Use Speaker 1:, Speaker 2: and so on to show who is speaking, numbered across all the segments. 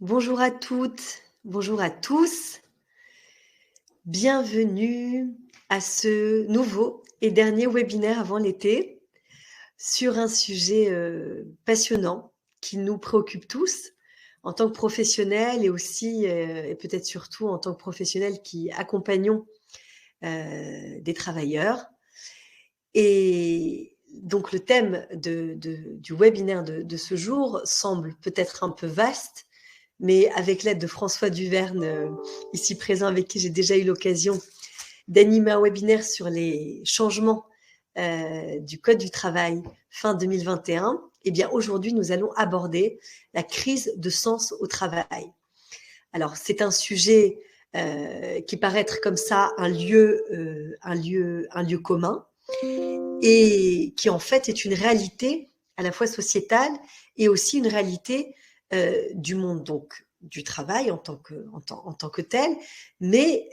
Speaker 1: Bonjour à toutes, bonjour à tous. Bienvenue à ce nouveau et dernier webinaire avant l'été sur un sujet passionnant qui nous préoccupe tous en tant que professionnels et aussi et peut-être surtout en tant que professionnels qui accompagnons des travailleurs. Et donc le thème du webinaire de ce jour semble peut-être un peu vaste, mais avec l'aide de François Duverne, ici présent, avec qui j'ai déjà eu l'occasion d'animer un webinaire sur les changements du Code du travail fin 2021, eh bien aujourd'hui, nous allons aborder la crise de sens au travail. Alors, c'est un sujet qui paraît être comme ça un lieu commun et qui en fait est une réalité à la fois sociétale et aussi une réalité du monde donc du travail en tant que tel, mais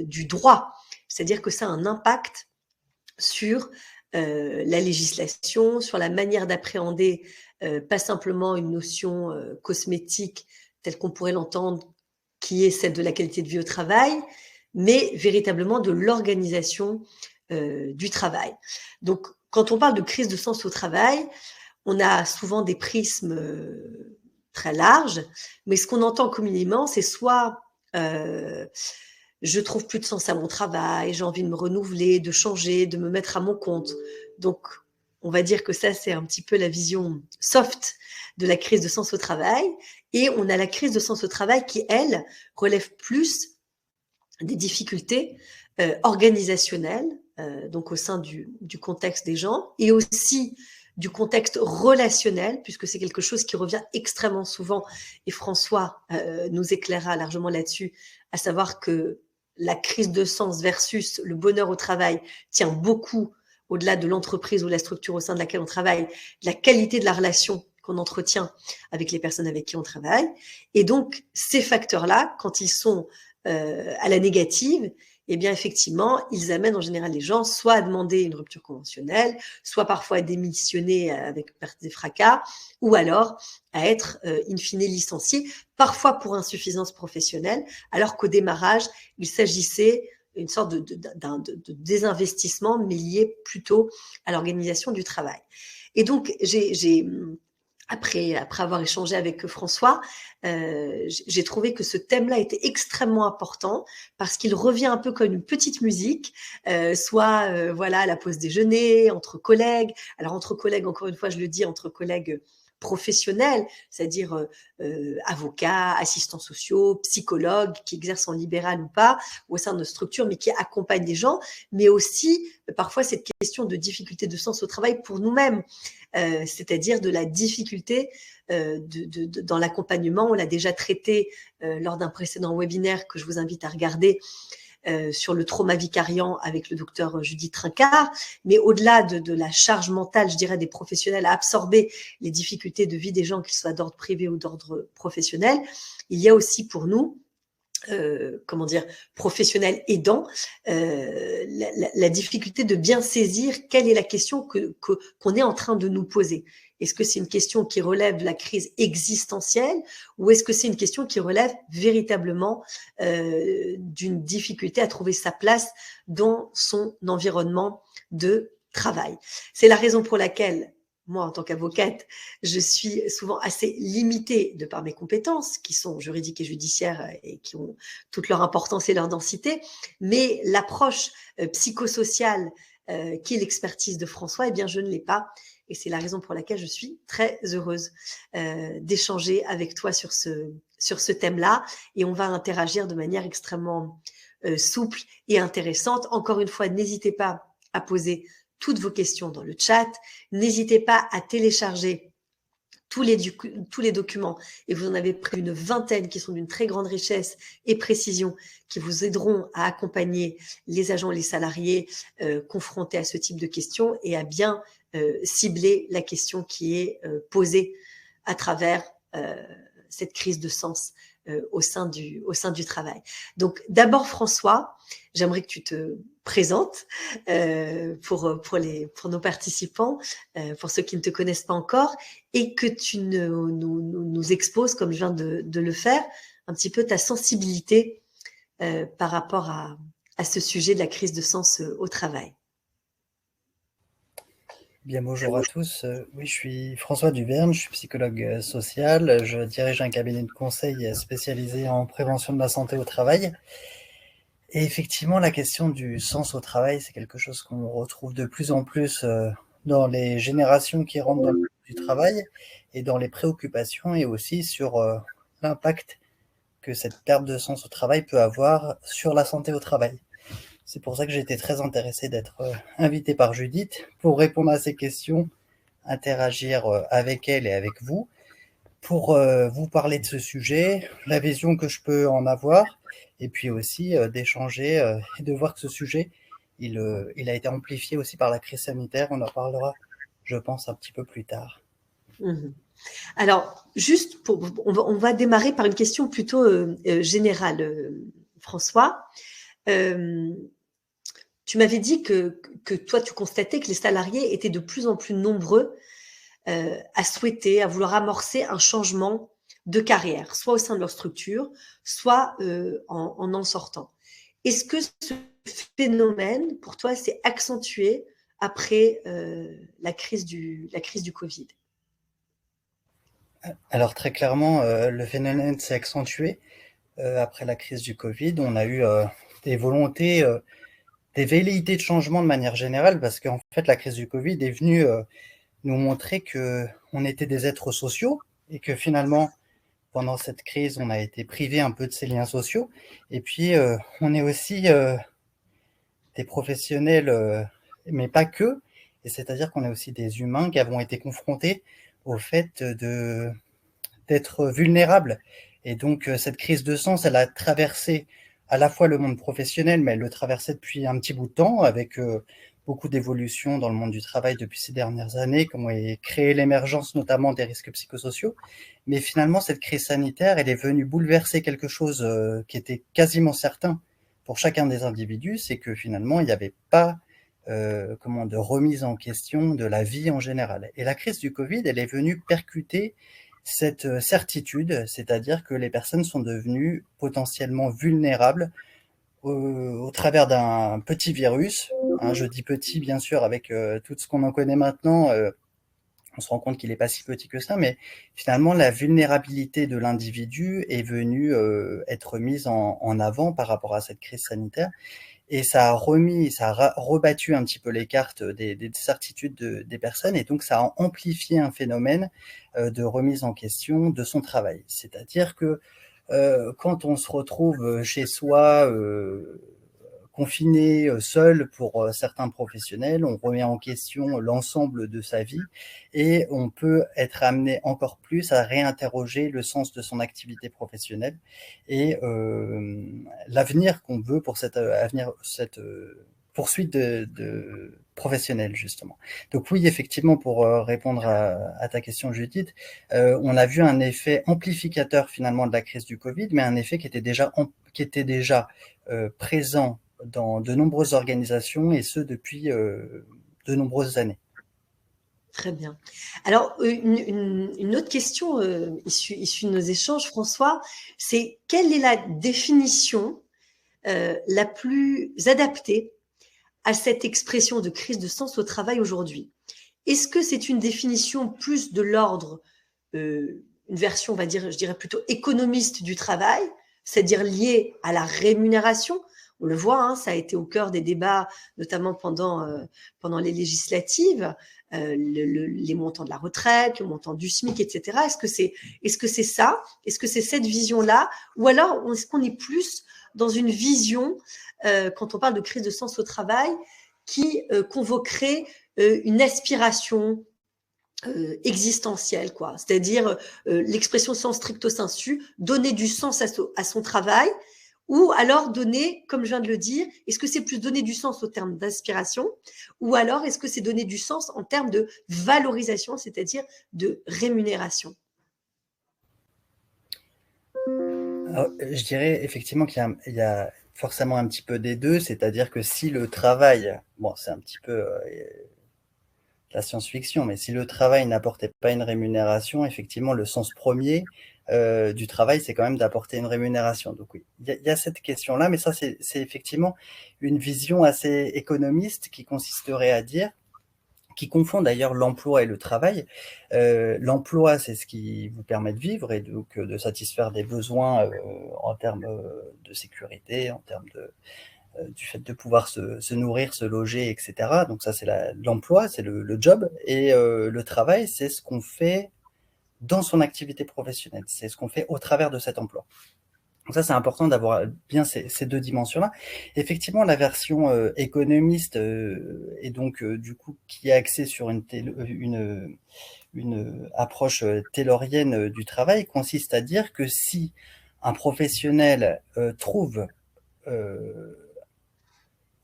Speaker 1: du droit. C'est-à-dire que ça a un impact sur la législation, sur la manière d'appréhender pas simplement une notion cosmétique telle qu'on pourrait l'entendre, qui est celle de la qualité de vie au travail, mais véritablement de l'organisation du travail. Donc, quand on parle de crise de sens au travail, on a souvent des prismes très larges, mais ce qu'on entend communément, c'est soit je trouve plus de sens à mon travail, j'ai envie de me renouveler, de changer, de me mettre à mon compte. Donc, on va dire que ça, c'est un petit peu la vision soft de la crise de sens au travail. Et on a la crise de sens au travail qui, elle, relève plus des difficultés organisationnelles, donc au sein du contexte des gens, et aussi du contexte relationnel, puisque c'est quelque chose qui revient extrêmement souvent, et François nous éclairera largement là-dessus, à savoir que la crise de sens versus le bonheur au travail tient beaucoup, au-delà de l'entreprise ou la structure au sein de laquelle on travaille, de la qualité de la relation qu'on entretient avec les personnes avec qui on travaille. Et donc, ces facteurs-là, quand ils sont à la négative, eh bien effectivement, ils amènent en général les gens soit à demander une rupture conventionnelle, soit parfois à démissionner avec perte des fracas, ou alors à être in fine licenciés, parfois pour insuffisance professionnelle, alors qu'au démarrage, il s'agissait une sorte de désinvestissement, mais lié plutôt à l'organisation du travail. Et donc, après avoir échangé avec François, j'ai trouvé que ce thème-là était extrêmement important parce qu'il revient un peu comme une petite musique, soit voilà à la pause déjeuner, entre collègues. Alors entre collègues, encore une fois, je le dis, entre collègues professionnels, c'est-à-dire avocats, assistants sociaux, psychologues qui exercent en libéral ou pas au sein de nos structures, mais qui accompagnent les gens, mais aussi parfois cette question de difficulté de sens au travail pour nous-mêmes. C'est-à-dire de la difficulté dans l'accompagnement. On l'a déjà traité lors d'un précédent webinaire que je vous invite à regarder sur le trauma vicariant avec le docteur Judith Trincard, mais au-delà de la charge mentale, je dirais, des professionnels à absorber les difficultés de vie des gens, qu'ils soient d'ordre privé ou d'ordre professionnel, il y a aussi pour nous comment dire, professionnel aidant, la difficulté de bien saisir quelle est la question qu'on est en train de nous poser. Est-ce que c'est une question qui relève de la crise existentielle ou est-ce que c'est une question qui relève véritablement d'une difficulté à trouver sa place dans son environnement de travail? C'est la raison pour laquelle moi, en tant qu'avocate, je suis souvent assez limitée de par mes compétences, qui sont juridiques et judiciaires et qui ont toute leur importance et leur densité, mais l'approche psychosociale qui est l'expertise de François, eh bien, je ne l'ai pas. Et c'est la raison pour laquelle je suis très heureuse d'échanger avec toi sur ce thème-là. Et on va interagir de manière extrêmement souple et intéressante. Encore une fois, n'hésitez pas à poser toutes vos questions dans le chat. N'hésitez pas à télécharger tous les documents, et vous en avez près d'une vingtaine qui sont d'une très grande richesse et précision, qui vous aideront à accompagner les agents et les salariés confrontés à ce type de questions et à bien cibler la question qui est posée à travers cette crise de sens au sein du travail. Donc d'abord François, j'aimerais que tu te présente pour nos participants, pour ceux qui ne te connaissent pas encore, et que tu nous exposes, comme je viens de le faire, un petit peu ta sensibilité par rapport à ce sujet de la crise de sens au travail.
Speaker 2: Bien, bonjour à tous. Oui, je suis François Duverne, je suis psychologue social. Je dirige un cabinet de conseil spécialisé en prévention de la santé au travail. Et effectivement, la question du sens au travail, c'est quelque chose qu'on retrouve de plus en plus dans les générations qui rentrent dans le monde du travail et dans les préoccupations et aussi sur l'impact que cette perte de sens au travail peut avoir sur la santé au travail. C'est pour ça que j'ai été très intéressé d'être invité par Judith pour répondre à ces questions, interagir avec elle et avec vous, pour vous parler de ce sujet, la vision que je peux en avoir, et puis aussi d'échanger et de voir que ce sujet, il a été amplifié aussi par la crise sanitaire. On en parlera, je pense, un petit peu plus tard.
Speaker 1: Mmh. Alors, juste on va démarrer par une question plutôt générale, François. Tu m'avais dit que toi, tu constatais que les salariés étaient de plus en plus nombreux à souhaiter, à vouloir amorcer un changement de carrière, soit au sein de leur structure, soit en sortant. Est-ce que ce phénomène, pour toi, s'est accentué après la crise du Covid?
Speaker 2: Alors très clairement, le phénomène s'est accentué après la crise du Covid. On a eu des volontés, des velléités de changement de manière générale, parce qu'en fait, la crise du Covid est venue nous montrer qu'on était des êtres sociaux et que finalement, pendant cette crise, on a été privé un peu de ces liens sociaux. Et puis, on est aussi des professionnels, mais pas que. Et c'est-à-dire qu'on est aussi des humains qui avons été confrontés au fait d'être vulnérables. Et donc, cette crise de sens, elle a traversé à la fois le monde professionnel, mais elle le traversait depuis un petit bout de temps, avec beaucoup d'évolutions dans le monde du travail depuis ces dernières années, qui ont créé l'émergence notamment des risques psychosociaux. Mais finalement, cette crise sanitaire, elle est venue bouleverser quelque chose qui était quasiment certain pour chacun des individus, c'est que finalement, il n'y avait pas de remise en question de la vie en général. Et la crise du Covid, elle est venue percuter cette certitude, c'est-à-dire que les personnes sont devenues potentiellement vulnérables au travers d'un petit virus. Hein, je dis petit, bien sûr, avec tout ce qu'on en connaît maintenant, on se rend compte qu'il n'est pas si petit que ça, mais finalement, la vulnérabilité de l'individu est venue être mise en avant par rapport à cette crise sanitaire. Et ça a rebattu un petit peu les cartes des certitudes des personnes, et donc ça a amplifié un phénomène de remise en question de son travail. C'est-à-dire que quand on se retrouve chez soi, confiné, seul pour certains professionnels, on remet en question l'ensemble de sa vie et on peut être amené encore plus à réinterroger le sens de son activité professionnelle et l'avenir qu'on veut pour cette poursuite de professionnelle, justement. Donc oui, effectivement, pour répondre à ta question, Judith, on a vu un effet amplificateur finalement de la crise du Covid, mais un effet qui était déjà présent dans de nombreuses organisations, et ce depuis de nombreuses années.
Speaker 1: Très bien. Alors, une autre question issue de nos échanges, François, c'est quelle est la définition la plus adaptée à cette expression de crise de sens au travail aujourd'hui? Est-ce que c'est une définition plus de l'ordre, une version, on va dire, je dirais plutôt économiste du travail, c'est-à-dire liée à la rémunération? On le voit, hein, ça a été au cœur des débats, notamment pendant les législatives, les montants de la retraite, le montant du SMIC, etc. Est-ce que c'est ça? Est-ce que c'est cette vision-là? Ou alors, est-ce qu'on est plus dans une vision, quand on parle de crise de sens au travail, qui convoquerait une aspiration existentielle, quoi. C'est-à-dire l'expression sans stricto sensu, donner du sens à son travail, ou alors donner, comme je viens de le dire, est-ce que c'est plus donner du sens au terme d'inspiration, ou alors est-ce que c'est donner du sens en termes de valorisation, c'est-à-dire de rémunération?
Speaker 2: Alors, je dirais effectivement qu'il y a forcément un petit peu des deux, c'est-à-dire que si le travail, bon, c'est un petit peu la science-fiction, mais si le travail n'apportait pas une rémunération, effectivement, le sens premier du travail, c'est quand même d'apporter une rémunération. Donc oui, il y a cette question-là, mais ça, c'est effectivement une vision assez économiste qui consisterait à dire, qui confond d'ailleurs l'emploi et le travail. L'emploi, c'est ce qui vous permet de vivre et donc de satisfaire des besoins en termes de sécurité, en termes du fait de pouvoir se nourrir, se loger, etc. Donc ça, c'est l'emploi, c'est le job. Et le travail, c'est ce qu'on fait dans son activité professionnelle. C'est ce qu'on fait au travers de cet emploi. Donc ça, c'est important d'avoir bien ces deux dimensions-là. Effectivement, la version économiste et donc du coup qui est axée sur une approche taylorienne du travail consiste à dire que si un professionnel trouve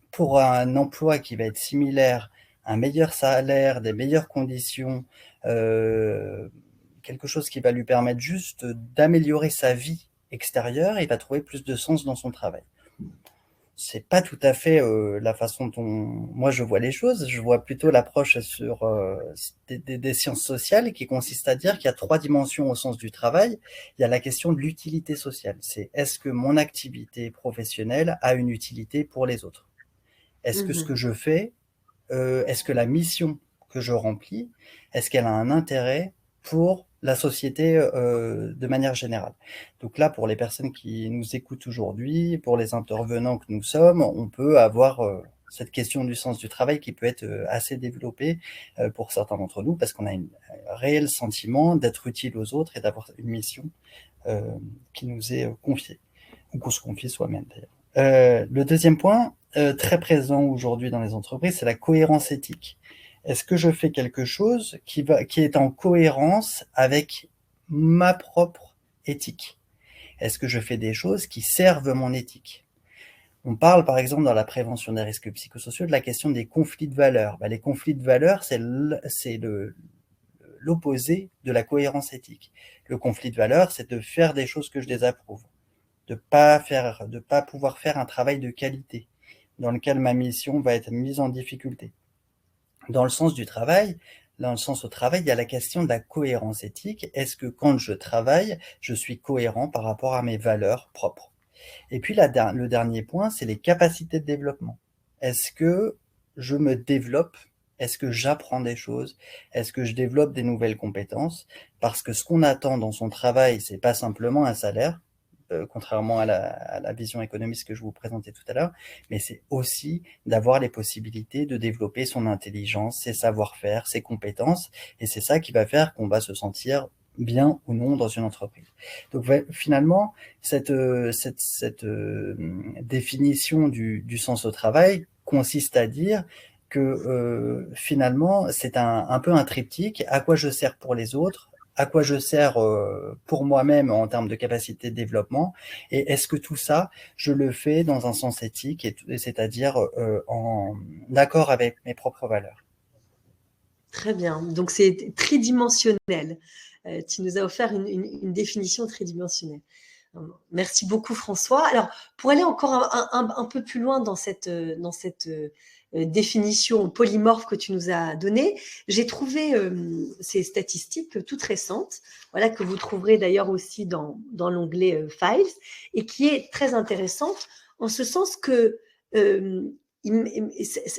Speaker 2: pour un emploi qui va être similaire, un meilleur salaire, des meilleures conditions, quelque chose qui va lui permettre juste d'améliorer sa vie extérieure, il va trouver plus de sens dans son travail. C'est pas tout à fait la façon dont moi je vois les choses. Je vois plutôt l'approche sur des sciences sociales qui consiste à dire qu'il y a 3 dimensions au sens du travail. Il y a la question de l'utilité sociale. C'est est-ce que mon activité professionnelle a une utilité pour les autres? Est-ce que ce que je fais, est-ce que la mission que je remplis, est-ce qu'elle a un intérêt pour la société de manière générale? Donc là, pour les personnes qui nous écoutent aujourd'hui, pour les intervenants que nous sommes, on peut avoir cette question du sens du travail qui peut être assez développée pour certains d'entre nous, parce qu'on a un réel sentiment d'être utile aux autres et d'avoir une mission qui nous est confiée, ou qu'on se confie soi-même d'ailleurs. Le deuxième point, très présent aujourd'hui dans les entreprises, c'est la cohérence éthique. Est-ce que je fais quelque chose qui est en cohérence avec ma propre éthique? Est-ce que je fais des choses qui servent mon éthique? On parle par exemple dans la prévention des risques psychosociaux de la question des conflits de valeurs. Les conflits de valeurs, c'est l'opposé de la cohérence éthique. Le conflit de valeurs, c'est de faire des choses que je désapprouve, de pas pouvoir faire un travail de qualité dans lequel ma mission va être mise en difficulté. Dans le sens du travail, dans le sens au travail, il y a la question de la cohérence éthique. Est-ce que quand je travaille, je suis cohérent par rapport à mes valeurs propres? Et puis le dernier point, c'est les capacités de développement. Est-ce que je me développe? Est-ce que j'apprends des choses? Est-ce que je développe des nouvelles compétences? Parce que ce qu'on attend dans son travail, c'est pas simplement un salaire, contrairement à la vision économiste que je vous présentais tout à l'heure, mais c'est aussi d'avoir les possibilités de développer son intelligence, ses savoir-faire, ses compétences, et c'est ça qui va faire qu'on va se sentir bien ou non dans une entreprise. Donc finalement, cette définition du sens au travail consiste à dire que finalement, c'est un peu un triptyque, à quoi je sers pour les autres, à quoi je sers pour moi-même en termes de capacité de développement, et est-ce que tout ça, je le fais dans un sens éthique, c'est-à-dire en accord avec mes propres valeurs.
Speaker 1: Très bien. Donc, c'est tridimensionnel. Tu nous as offert une définition tridimensionnelle. Merci beaucoup, François. Alors, pour aller encore un peu plus loin dans cette définition polymorphe que tu nous as donnée, j'ai trouvé ces statistiques toutes récentes, voilà, que vous trouverez d'ailleurs aussi dans l'onglet Files, et qui est très intéressante en ce sens que il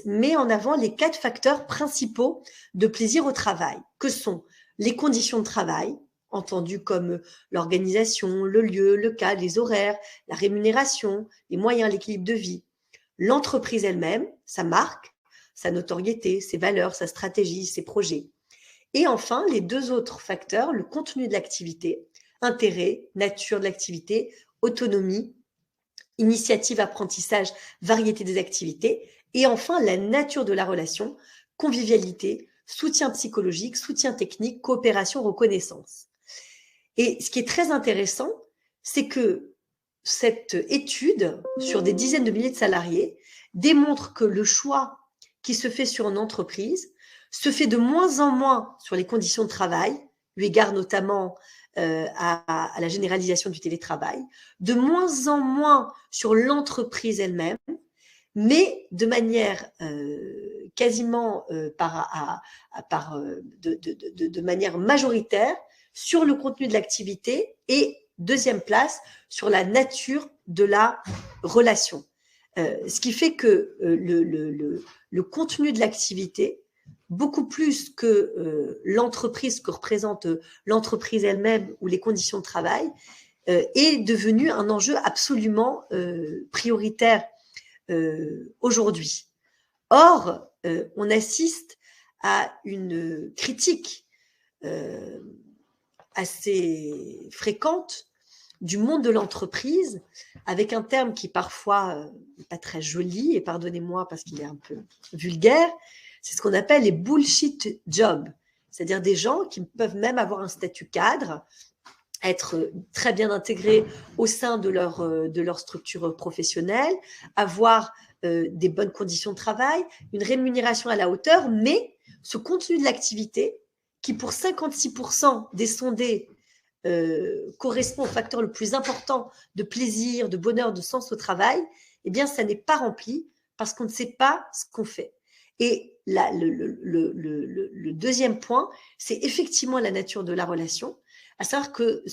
Speaker 1: met en avant les 4 facteurs principaux de plaisir au travail, que sont les conditions de travail, entendues comme l'organisation, le lieu, le cadre, les horaires, la rémunération, les moyens, l'équilibre de vie, l'entreprise elle-même, sa marque, sa notoriété, ses valeurs, sa stratégie, ses projets. Et enfin, les 2 autres facteurs, le contenu de l'activité, intérêt, nature de l'activité, autonomie, initiative, apprentissage, variété des activités, et enfin la nature de la relation, convivialité, soutien psychologique, soutien technique, coopération, reconnaissance. Et ce qui est très intéressant, c'est que cette étude sur des dizaines de milliers de salariés démontre que le choix qui se fait sur une entreprise se fait de moins en moins sur les conditions de travail, eu égard notamment à la généralisation du télétravail, de moins en moins sur l'entreprise elle-même, mais de manière quasiment de manière majoritaire sur le contenu de l'activité et, deuxième place, sur la nature de la relation. Ce qui fait que le contenu de l'activité, beaucoup plus que l'entreprise, que représente l'entreprise elle-même ou les conditions de travail, est devenu un enjeu absolument prioritaire aujourd'hui. Or, on assiste à une critique assez fréquente du monde de l'entreprise, avec un terme qui parfois n'est pas très joli, et pardonnez-moi parce qu'il est un peu vulgaire, c'est ce qu'on appelle les bullshit jobs, c'est-à-dire des gens qui peuvent même avoir un statut cadre, être très bien intégrés au sein de leur structure professionnelle, avoir des bonnes conditions de travail, une rémunération à la hauteur, mais ce contenu de l'activité, qui pour 56% des sondés correspond au facteur le plus important de plaisir, de bonheur, de sens au travail, eh bien, ça n'est pas rempli parce qu'on ne sait pas ce qu'on fait. Et là, le deuxième point, c'est effectivement la nature de la relation, à savoir que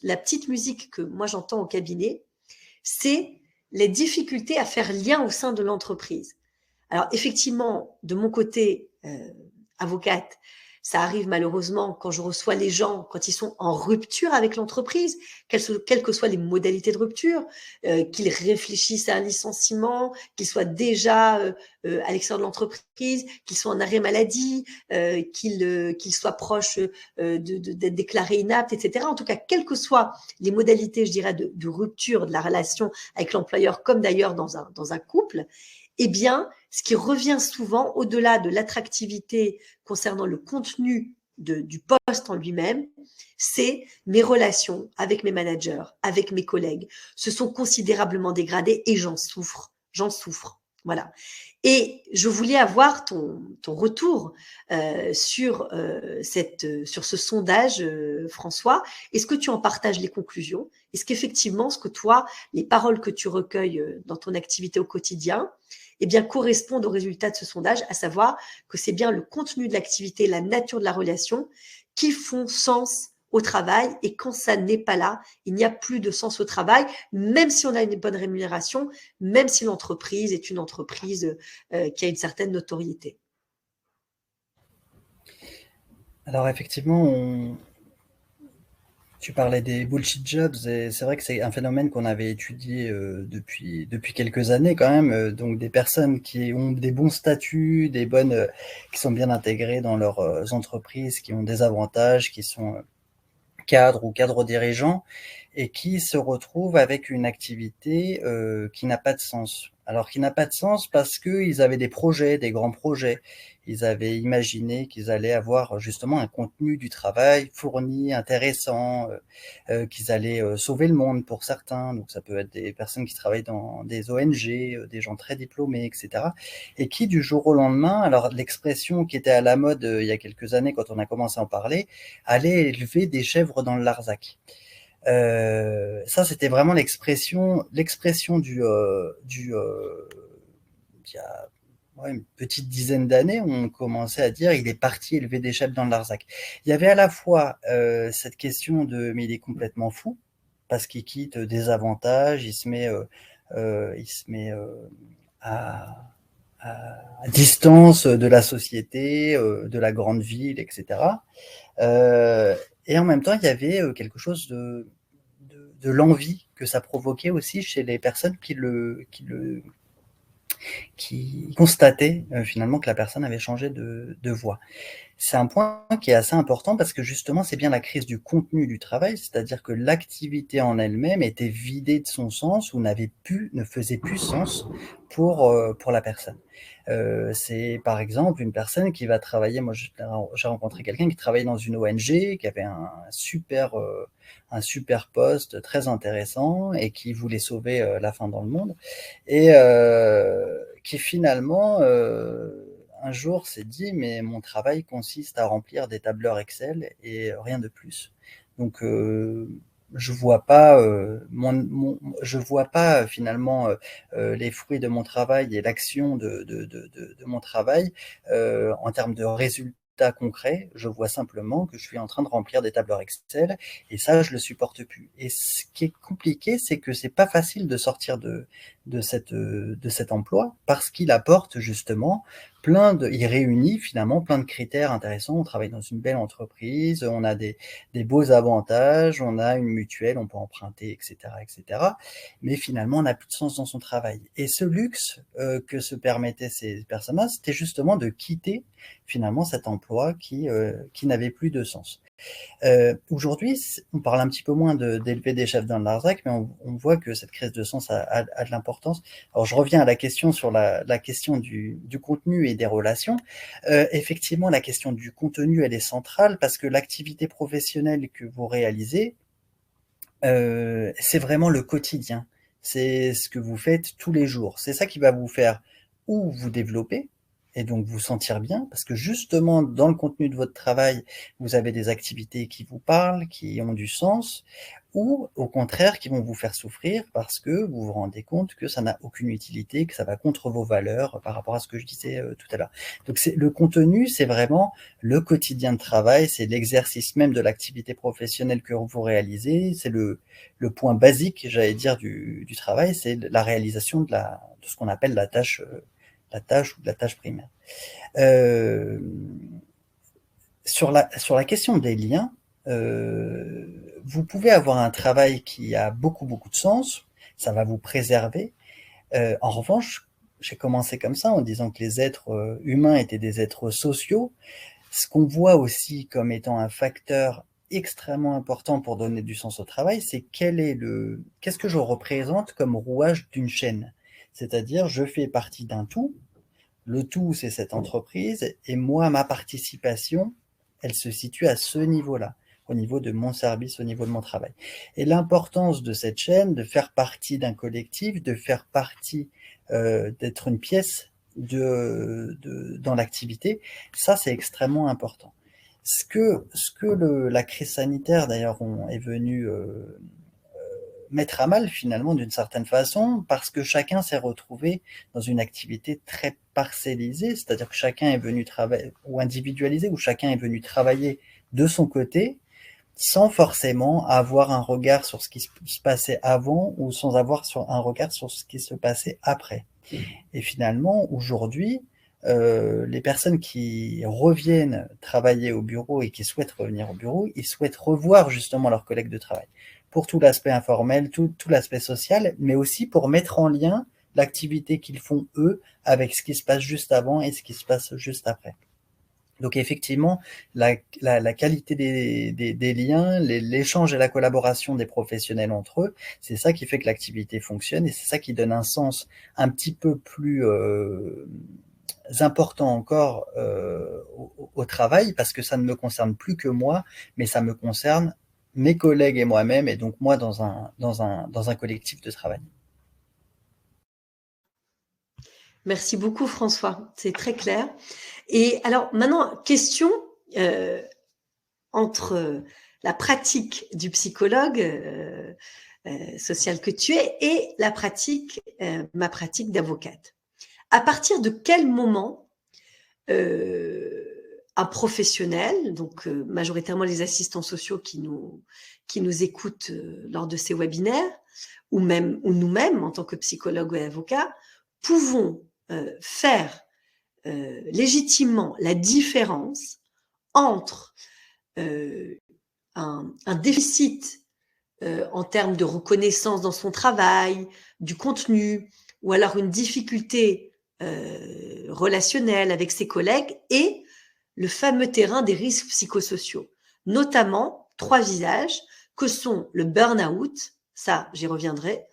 Speaker 1: la petite musique que moi j'entends au cabinet, c'est les difficultés à faire lien au sein de l'entreprise. Alors effectivement, de mon côté, avocate, ça arrive malheureusement quand je reçois les gens, quand ils sont en rupture avec l'entreprise, quelles que soient les modalités de rupture, qu'ils réfléchissent à un licenciement, qu'ils soient déjà à l'extérieur de l'entreprise, qu'ils soient en arrêt maladie, qu'ils soient proches d'être déclarés inaptes, etc. En tout cas, quelles que soient les modalités, je dirais, de rupture de la relation avec l'employeur, comme d'ailleurs dans un couple, eh bien, ce qui revient souvent, au-delà de l'attractivité concernant le contenu du poste en lui-même, c'est mes relations avec mes managers, avec mes collègues, se sont considérablement dégradées et j'en souffre. J'en souffre. Voilà. Et je voulais avoir ton retour sur ce sondage, François. Est-ce que tu en partages les conclusions? Est-ce qu'effectivement, les paroles que tu recueilles dans ton activité au quotidien, eh bien, correspondent aux résultats de ce sondage, à savoir que c'est bien le contenu de l'activité, la nature de la relation qui font sens au travail. Et quand ça n'est pas là, il n'y a plus de sens au travail, même si on a une bonne rémunération, même si l'entreprise est une entreprise qui a une certaine notoriété.
Speaker 2: Alors effectivement, tu parlais des bullshit jobs et c'est vrai que c'est un phénomène qu'on avait étudié depuis quelques années quand même. Donc des personnes qui ont des bons statuts, qui sont bien intégrées dans leurs entreprises, qui ont des avantages, qui sont cadres ou cadres dirigeants et qui se retrouvent avec une activité qui n'a pas de sens. Alors qui n'a pas de sens parce qu'ils avaient des projets, des grands projets. Ils avaient imaginé qu'ils allaient avoir justement un contenu du travail fourni, intéressant, qu'ils allaient sauver le monde pour certains. Donc ça peut être des personnes qui travaillent dans des ONG, des gens très diplômés, etc. Et qui du jour au lendemain, alors l'expression qui était à la mode il y a quelques années quand on a commencé à en parler, allait élever des chèvres dans le Larzac. Ça, c'était vraiment l'expression il y a une petite dizaine d'années, on commençait à dire il est parti élever des chèvres dans le Larzac. Il y avait à la fois cette question de mais il est complètement fou parce qu'il quitte des avantages, il se met à distance de la société, de la grande ville, etc. Et en même temps, il y avait quelque chose de l'envie que ça provoquait aussi chez les personnes qui constataient finalement que la personne avait changé de voie. C'est un point qui est assez important parce que justement, c'est bien la crise du contenu du travail, c'est-à-dire que l'activité en elle-même était vidée de son sens ou ne faisait plus sens pour la personne. C'est par exemple une personne qui va travailler, moi j'ai rencontré quelqu'un qui travaillait dans une ONG, qui avait un super poste très intéressant et qui voulait sauver la faim dans le monde et qui finalement un jour s'est dit mais mon travail consiste à remplir des tableurs Excel et rien de plus. Donc, je vois pas je vois pas finalement les fruits de mon travail et l'action de mon travail en termes de résultats concrets. Je vois simplement que je suis en train de remplir des tableurs Excel et ça, je le supporte plus. Et ce qui est compliqué, c'est que c'est pas facile de sortir de cet emploi parce qu'il apporte justement il réunit finalement plein de critères intéressants. On travaille dans une belle entreprise, on a des beaux avantages, on a une mutuelle, on peut emprunter, etc., etc. Mais finalement, on n'a plus de sens dans son travail. Et ce luxe que se permettaient ces personnes-là, c'était justement de quitter finalement cet emploi qui n'avait plus de sens. Aujourd'hui, on parle un petit peu moins d'élever des chefs dans le Larzac, mais on voit que cette crise de sens a de l'importance. Alors, je reviens à la question sur la question du contenu et des relations. Effectivement, la question du contenu, elle est centrale parce que l'activité professionnelle que vous réalisez, c'est vraiment le quotidien. C'est ce que vous faites tous les jours. C'est ça qui va vous faire ou vous développer et donc vous sentir bien, parce que justement, dans le contenu de votre travail, vous avez des activités qui vous parlent, qui ont du sens, ou au contraire, qui vont vous faire souffrir parce que vous vous rendez compte que ça n'a aucune utilité, que ça va contre vos valeurs par rapport à ce que je disais tout à l'heure. Donc le contenu, c'est vraiment le quotidien de travail, c'est l'exercice même de l'activité professionnelle que vous réalisez, c'est le point basique, j'allais dire, du travail, c'est la réalisation de ce qu'on appelle la tâche ou de la tâche primaire. Sur la question des liens, vous pouvez avoir un travail qui a beaucoup, beaucoup de sens, ça va vous préserver. En revanche, j'ai commencé comme ça en disant que les êtres humains étaient des êtres sociaux. Ce qu'on voit aussi comme étant un facteur extrêmement important pour donner du sens au travail, c'est qu'est-ce que je représente comme rouage d'une chaîne. C'est-à-dire, je fais partie d'un tout. Le tout, c'est cette entreprise. Et moi, ma participation, elle se situe à ce niveau-là, au niveau de mon service, au niveau de mon travail. Et l'importance de cette chaîne, de faire partie d'un collectif, de faire partie, d'être une pièce dans l'activité, ça, c'est extrêmement important. Ce que la crise sanitaire, d'ailleurs, est venue mettre à mal finalement d'une certaine façon, parce que chacun s'est retrouvé dans une activité très parcellisée, c'est-à-dire que chacun est venu travailler, ou individualisé, où chacun est venu travailler de son côté, sans forcément avoir un regard sur ce qui se passait avant, ou sans avoir un regard sur ce qui se passait après. Et finalement, aujourd'hui, les personnes qui reviennent travailler au bureau et qui souhaitent revenir au bureau, ils souhaitent revoir justement leurs collègues de travail pour tout l'aspect informel, tout l'aspect social, mais aussi pour mettre en lien l'activité qu'ils font eux avec ce qui se passe juste avant et ce qui se passe juste après. Donc effectivement, la qualité des liens, l'échange et la collaboration des professionnels entre eux, c'est ça qui fait que l'activité fonctionne et c'est ça qui donne un sens un petit peu plus important encore au travail, parce que ça ne me concerne plus que moi, mais ça me concerne mes collègues et moi-même, et donc moi dans un collectif de travail.
Speaker 1: Merci beaucoup François, c'est très clair. Et alors maintenant, question entre la pratique du psychologue social que tu es et la pratique, ma pratique d'avocate. À partir de quel moment un professionnel, donc majoritairement les assistants sociaux qui nous écoutent lors de ces webinaires, ou nous-mêmes en tant que psychologues et avocats, pouvons faire légitimement la différence entre un déficit en termes de reconnaissance dans son travail, du contenu, ou alors une difficulté relationnelle avec ses collègues, et le fameux terrain des risques psychosociaux, notamment 3 visages que sont le burn-out, ça j'y reviendrai,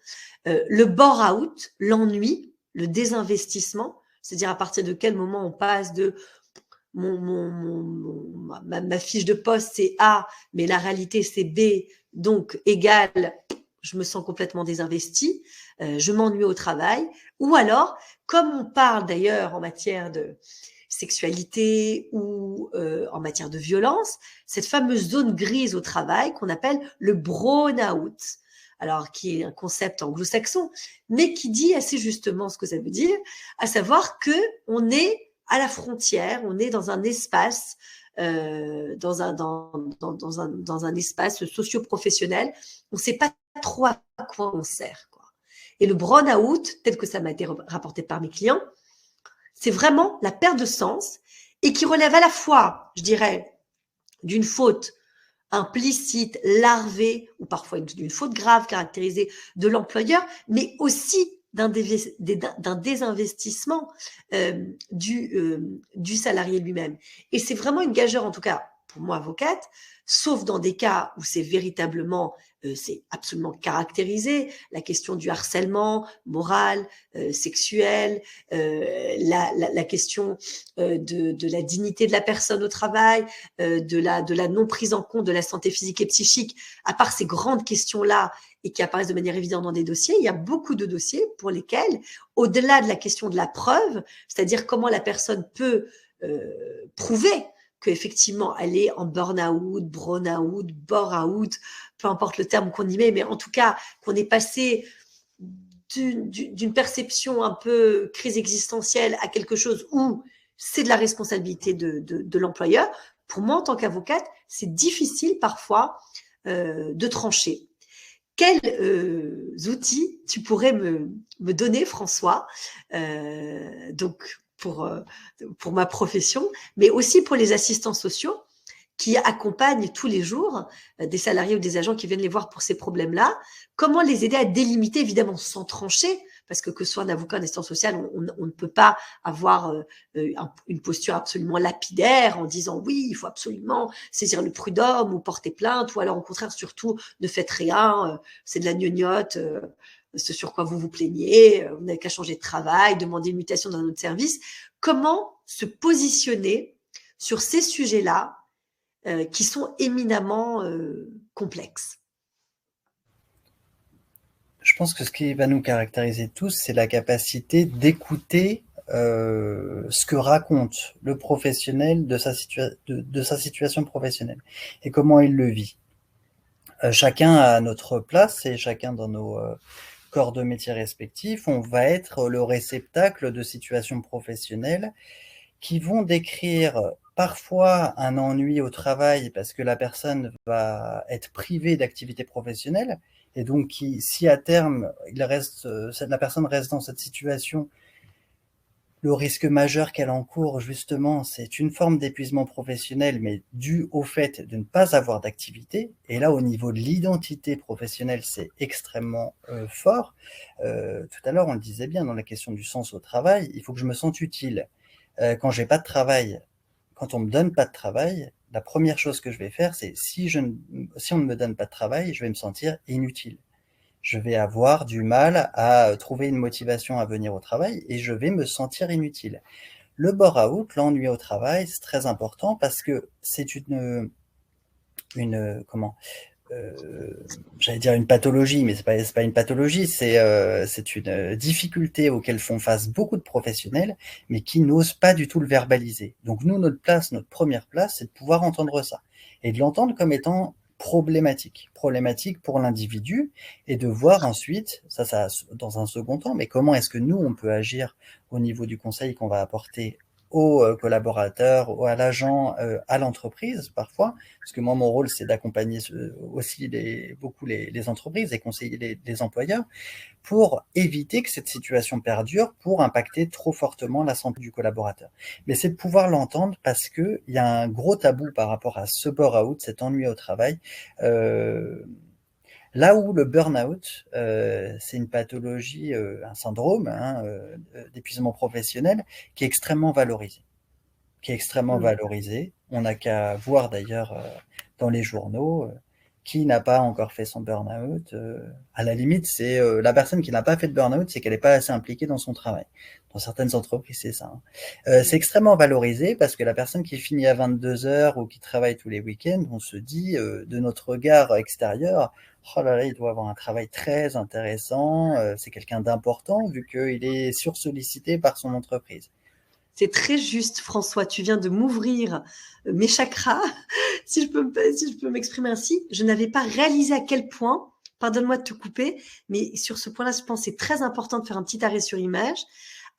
Speaker 1: le bore-out, l'ennui, le désinvestissement, c'est-à-dire à partir de quel moment on passe de ma fiche de poste c'est A, mais la réalité c'est B, donc égale, je me sens complètement désinvesti, je m'ennuie au travail, ou alors, comme on parle d'ailleurs en matière sexualité ou en matière de violence, cette fameuse zone grise au travail qu'on appelle le burn-out. Alors, qui est un concept anglo-saxon, mais qui dit assez justement ce que ça veut dire, à savoir que on est à la frontière, on est dans un espace, dans un espace socio-professionnel, on ne sait pas trop à quoi on sert, quoi. Et le burn-out, tel que ça m'a été rapporté par mes clients, c'est vraiment la perte de sens et qui relève à la fois, je dirais, d'une faute implicite, larvée, ou parfois d'une faute grave caractérisée de l'employeur, mais aussi d'un désinvestissement du salarié lui-même. Et c'est vraiment une gageure, en tout cas pour moi, avocate, sauf dans des cas où c'est véritablement, c'est absolument caractérisé, la question du harcèlement moral, sexuel, la question de la dignité de la personne au travail, de la non prise en compte de la santé physique et psychique, à part ces grandes questions-là et qui apparaissent de manière évidente dans des dossiers, il y a beaucoup de dossiers pour lesquels, au-delà de la question de la preuve, c'est-à-dire comment la personne peut prouver qu'effectivement elle est en burn-out, brown-out, bore-out, peu importe le terme qu'on y met, mais en tout cas qu'on est passé d'une perception un peu crise existentielle à quelque chose où c'est de la responsabilité de l'employeur. Pour moi, en tant qu'avocate, c'est difficile parfois de trancher. Quels outils tu pourrais me donner, François, donc pour ma profession, mais aussi pour les assistants sociaux qui accompagnent tous les jours des salariés ou des agents qui viennent les voir pour ces problèmes-là. Comment les aider à délimiter, évidemment, sans trancher, parce que ce soit un avocat en assistance sociale, on ne peut pas avoir une posture absolument lapidaire en disant oui, il faut absolument saisir le prud'homme ou porter plainte, ou alors au contraire, surtout, ne faites rien, c'est de la gnognotte, ce sur quoi vous vous plaignez, vous n'avez qu'à changer de travail, demander une mutation dans un autre service. Comment se positionner sur ces sujets-là qui sont éminemment complexes?
Speaker 2: Je pense que ce qui va nous caractériser tous, c'est la capacité d'écouter ce que raconte le professionnel de sa situation professionnelle et comment il le vit. Chacun à notre place et chacun dans nos corps de métier respectifs, on va être le réceptacle de situations professionnelles qui vont décrire parfois un ennui au travail parce que la personne va être privée d'activité professionnelle et donc si à terme la personne reste dans cette situation, le risque majeur qu'elle encourt justement, c'est une forme d'épuisement professionnel, mais dû au fait de ne pas avoir d'activité. Et là, au niveau de l'identité professionnelle, c'est extrêmement fort. Tout à l'heure, on le disait bien dans la question du sens au travail, il faut que je me sente utile. Quand j'ai pas de travail, quand on me donne pas de travail, la première chose que je vais faire, c'est si on ne me donne pas de travail, je vais me sentir inutile. Je vais avoir du mal à trouver une motivation à venir au travail et je vais me sentir inutile. Le bore-out, l'ennui au travail, c'est très important parce que c'est une comment j'allais dire une pathologie, mais c'est pas une pathologie, c'est une difficulté auquel font face beaucoup de professionnels, mais qui n'osent pas du tout le verbaliser. Donc nous, notre première place, c'est de pouvoir entendre ça et de l'entendre comme étant problématique pour l'individu et de voir ensuite, ça dans un second temps, mais comment est-ce que nous, on peut agir au niveau du conseil qu'on va apporter aux collaborateurs, à l'agent, à l'entreprise parfois, parce que moi mon rôle c'est d'accompagner aussi beaucoup les entreprises et conseiller les employeurs pour éviter que cette situation perdure, pour impacter trop fortement la santé du collaborateur. Mais c'est de pouvoir l'entendre parce que il y a un gros tabou par rapport à ce bore-out, cet ennui au travail. Là où le burn-out, c'est une pathologie, un syndrome d'épuisement professionnel qui est extrêmement valorisé. On n'a qu'à voir d'ailleurs dans les journaux qui n'a pas encore fait son burn-out. À la limite, c'est la personne qui n'a pas fait de burn-out, c'est qu'elle n'est pas assez impliquée dans son travail. Dans certaines entreprises, c'est ça. C'est extrêmement valorisé parce que la personne qui finit à 22 heures ou qui travaille tous les week-ends, on se dit de notre regard extérieur, oh là là, il doit avoir un travail très intéressant, c'est quelqu'un d'important vu qu'il est sursollicité par son entreprise.
Speaker 1: C'est très juste, François. Tu viens de m'ouvrir mes chakras, si je peux m'exprimer ainsi. Je n'avais pas réalisé à quel point, pardonne-moi de te couper, mais sur ce point-là, je pense que c'est très important de faire un petit arrêt sur image,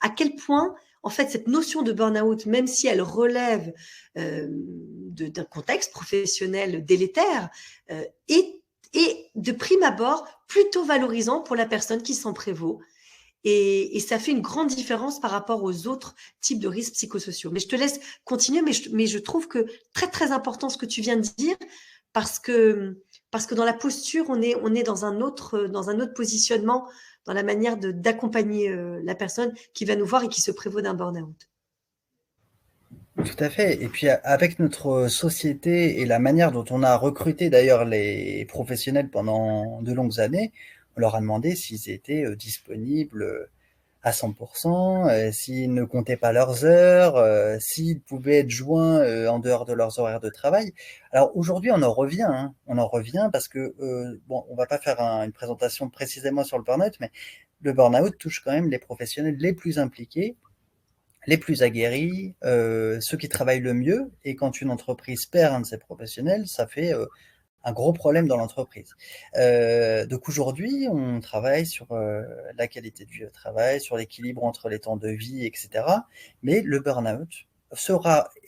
Speaker 1: à quel point, en fait, cette notion de burn-out, même si elle relève d'un contexte professionnel délétère, est de prime abord plutôt valorisant pour la personne qui s'en prévaut. Et ça fait une grande différence par rapport aux autres types de risques psychosociaux. Mais je te laisse continuer, mais je trouve que très, très important ce que tu viens de dire, parce que dans la posture, on est dans un autre positionnement, dans la manière d'accompagner la personne qui va nous voir et qui se prévaut d'un burn-out.
Speaker 2: Tout à fait. Et puis avec notre société et la manière dont on a recruté d'ailleurs les professionnels pendant de longues années, on leur a demandé s'ils étaient disponibles à 100%, s'ils ne comptaient pas leurs heures, s'ils pouvaient être joints en dehors de leurs horaires de travail. Alors aujourd'hui, on en revient, hein. On en revient parce que, bon, on va pas faire une présentation précisément sur le burn-out, mais le burn-out touche quand même les professionnels les plus impliqués, les plus aguerris, ceux qui travaillent le mieux. Et quand une entreprise perd un de ses professionnels, ça fait un gros problème dans l'entreprise. Donc aujourd'hui, on travaille sur la qualité du travail, sur l'équilibre entre les temps de vie, etc. Mais le burn-out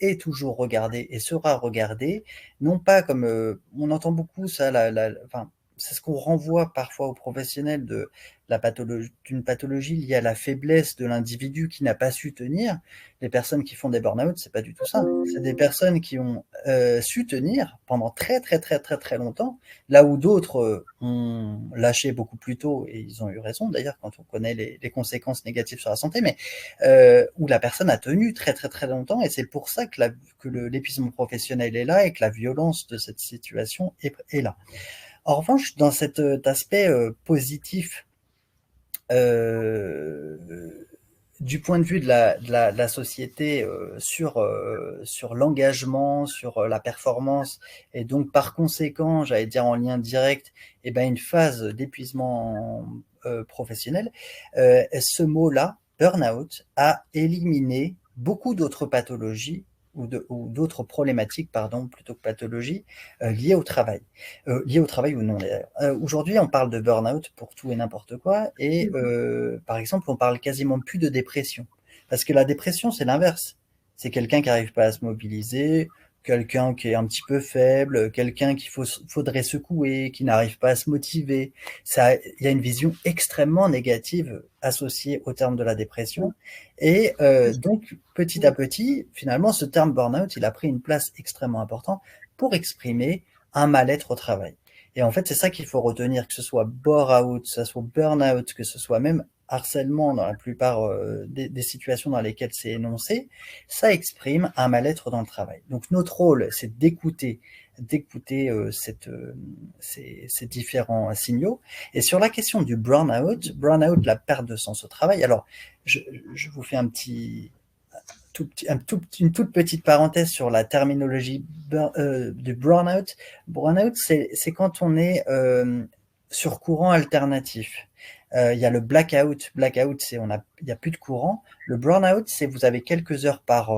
Speaker 2: est toujours regardé et sera regardé, non pas comme on entend beaucoup ça, enfin, c'est ce qu'on renvoie parfois aux professionnels d'une pathologie liée à la faiblesse de l'individu qui n'a pas su tenir. Les personnes qui font des burn-out, c'est pas du tout ça. C'est des personnes qui ont su tenir pendant très très très très très longtemps, là où d'autres ont lâché beaucoup plus tôt, et ils ont eu raison d'ailleurs quand on connaît les conséquences négatives sur la santé, mais où la personne a tenu très très très longtemps, et c'est pour ça que l'épuisement professionnel est là et que la violence de cette situation est là. En revanche, dans cet aspect positif, du point de vue de la société sur l'engagement, sur la performance, et donc par conséquent, j'allais dire en lien direct, eh ben, une phase d'épuisement professionnel, ce mot-là, burn-out, a éliminé beaucoup d'autres pathologies ou d'autres problématiques, pardon, plutôt que pathologies, liées au travail. Liées au travail ou non d'ailleurs. Aujourd'hui, on parle de burn-out pour tout et n'importe quoi, et par exemple, on parle quasiment plus de dépression. Parce que la dépression, c'est l'inverse. C'est quelqu'un qui n'arrive pas à se mobiliser, quelqu'un qui est un petit peu faible, quelqu'un qu'il faudrait secouer, qui n'arrive pas à se motiver. Il y a une vision extrêmement négative associée au terme de la dépression. Et donc, petit à petit, finalement, ce terme burn-out, il a pris une place extrêmement importante pour exprimer un mal-être au travail. Et en fait, c'est ça qu'il faut retenir, que ce soit bore-out, que ce soit burn-out, que ce soit même harcèlement dans la plupart des situations dans lesquelles c'est énoncé, ça exprime un mal-être dans le travail. Donc notre rôle, c'est d'écouter ces différents signaux. Et sur la question du burn-out, la perte de sens au travail, alors je vous fais une toute petite parenthèse sur la terminologie du burn-out. Burn-out, c'est quand on est sur courant alternatif. Il y a le blackout. Blackout, c'est il n'y a plus de courant. Le burn-out, c'est vous avez quelques heures par